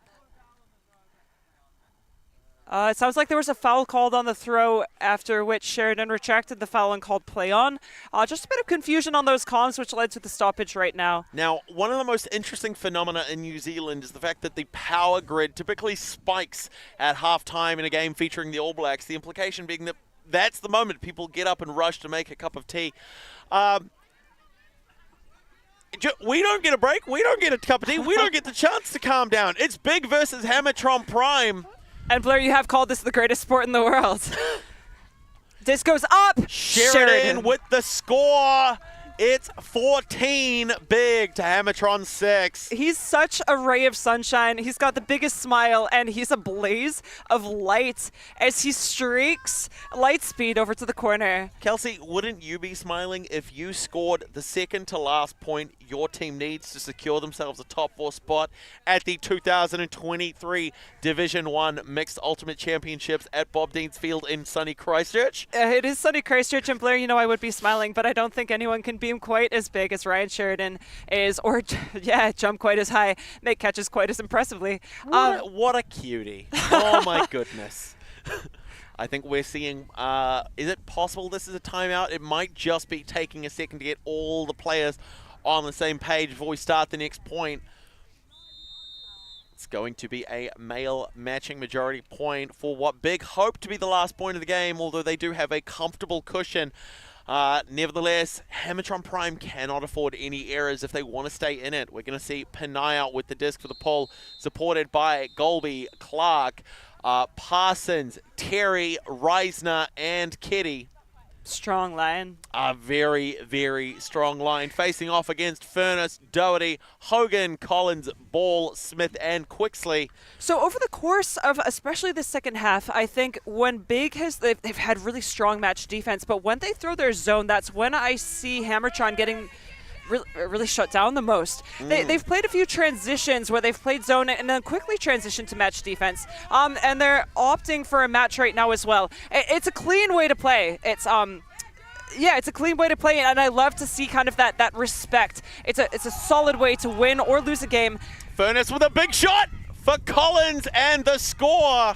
S2: It sounds like there was a foul called on the throw, after which Sheridan retracted the foul and called play on. Just a bit of confusion on those comms, which led to the stoppage right now.
S1: Now, one of the most interesting phenomena in New Zealand is the fact that the power grid typically spikes at halftime in a game featuring the All Blacks. The implication being that that's the moment people get up and rush to make a cup of tea. We don't get a break. We don't get a cup of tea. We don't get the chance to calm down. It's Big versus Hammertron Prime.
S2: And Blair, you have called this the greatest sport in the world. This goes up.
S1: Sheridan with the score. It's 14 big to Hammertron 6.
S2: He's such a ray of sunshine. He's got the biggest smile, and he's a blaze of light as he streaks light speed over to the corner.
S1: Kelsey, wouldn't you be smiling if you scored the second to last point your team needs to secure themselves a top 4 spot at the 2023 Division 1 Mixed Ultimate Championships at Bob Dean's Field in sunny Christchurch?
S2: It is sunny Christchurch, and Blair, you know I would be smiling, but I don't think anyone can beam quite as big as Ryan Sheridan is, or jump quite as high, make catches quite as impressively.
S1: What a cutie. Oh my goodness. I think we're seeing, is it possible this is a timeout? It might just be taking a second to get all the players on the same page before we start the next point. It's going to be a male matching majority point for what Big hope to be the last point of the game, although they do have a comfortable cushion. Nevertheless, Hammertron Prime cannot afford any errors if they want to stay in it. We're going to see Penaya with the disc for the pole, supported by Golby, Clark, Parsons, Terry, Reisner, and Kitty.
S2: Strong line.
S1: A very, very strong line. Facing off against Furness, Doherty, Hogan, Collins, Ball, Smith, and Quixley.
S2: So over the course of especially the second half, I think when Big they've had really strong match defense, but when they throw their zone, that's when I see Hammertron getting really shut down the most. They've played a few transitions where they've played zone and then quickly transitioned to match defense. And they're opting for a match right now as well. It's a clean way to play. It's a clean way to play, and I love to see kind of that respect. It's a solid way to win or lose a game.
S1: Furness with a big shot for Collins and the score.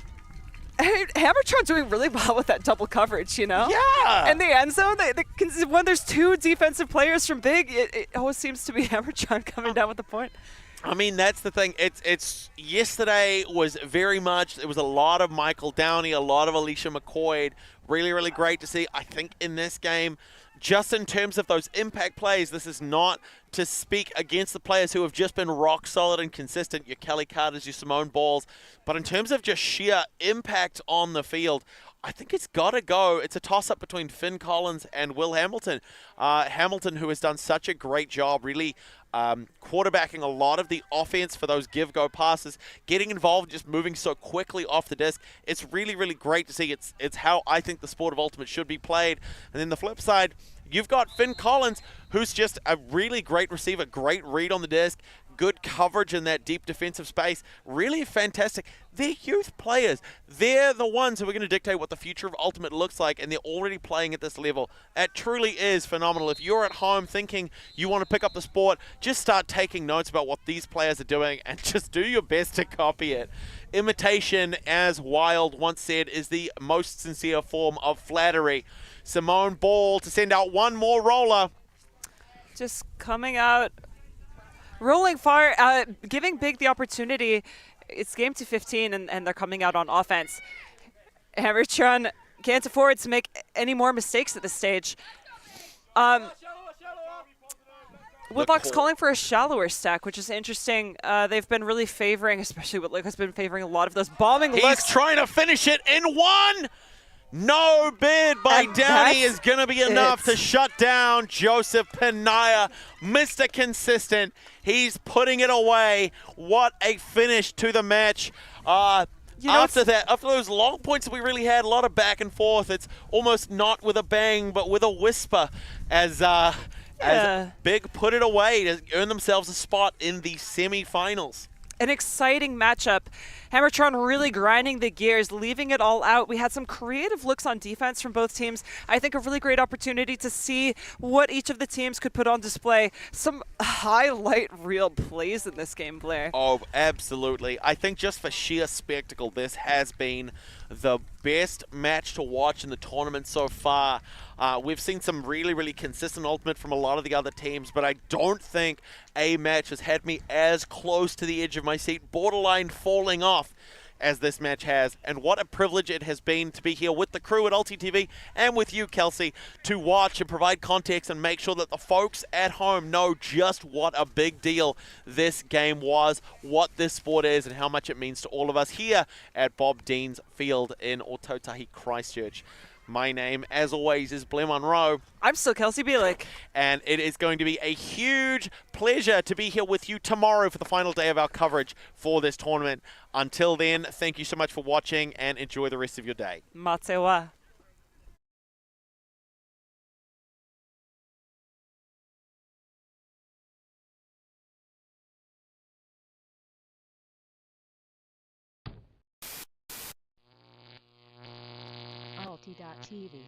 S2: Hammertron doing really well with that double coverage, you know?
S1: Yeah.
S2: In the end zone, when there's two defensive players from Big, it always seems to be Hammertron coming down with the point.
S1: I mean, that's the thing. It's yesterday was very much, it was a lot of Michael Downey, a lot of Alicia McCoy. Really, really great to see. I think in this game, just in terms of those impact plays, this is not to speak against the players who have just been rock solid and consistent, your Kelly Carters, your Simone Balls, but in terms of just sheer impact on the field, I think it's got to go. It's a toss-up between Finn Collins and Will Hamilton. Hamilton, who has done such a great job, really quarterbacking a lot of the offense for those give-go passes, getting involved, just moving so quickly off the disc. It's really, really great to see. It's how I think the sport of Ultimate should be played. And then the flip side, you've got Finn Collins, who's just a really great receiver, great read on the disc, good coverage in that deep defensive space. Really fantastic. They're youth players. They're the ones who are going to dictate what the future of Ultimate looks like, and they're already playing at this level. It truly is phenomenal. If you're at home thinking you want to pick up the sport, just start taking notes about what these players are doing and just do your best to copy it. Imitation, as Wild once said, is the most sincere form of flattery. Simone Ball to send out one more roller.
S2: Just coming out, rolling far, giving Big the opportunity. It's game to 15, and they're coming out on offense. Hammertron can't afford to make any more mistakes at this stage. Woodlock's calling for a shallower stack, which is interesting. They've been really favoring, especially Woodlock has been favoring a lot of those bombing looks.
S1: He's trying to finish it in one. No bid by Downey is going to be enough to shut down Joseph Penaya. Mr. Consistent. He's putting it away. What a finish to the match. After those long points that we really had, a lot of back and forth, it's almost not with a bang, but with a whisper as Big put it away to earn themselves a spot in the semifinals.
S2: An exciting matchup. Hammertron really grinding the gears, leaving it all out. We had some creative looks on defense from both teams. I think a really great opportunity to see what each of the teams could put on display. Some highlight reel plays in this game, Blair.
S1: Oh, absolutely. I think just for sheer spectacle, this has been the best match to watch in the tournament so far. We've seen some really, really consistent Ultimate from a lot of the other teams, but I don't think a match has had me as close to the edge of my seat, borderline falling off, as this match has. And what a privilege it has been to be here with the crew at ULTI.TV and with you, Kelsey, to watch and provide context and make sure that the folks at home know just what a big deal this game was, what this sport is, and how much it means to all of us here at Bob Dean's Field in Ōtautahi, Christchurch. My name, as always, is Blair Monroe.
S2: I'm still Kelsey Bielik.
S1: And it is going to be a huge pleasure to be here with you tomorrow for the final day of our coverage for this tournament. Until then, thank you so much for watching and enjoy the rest of your day.
S2: Matewa.
S6: ULTI.TV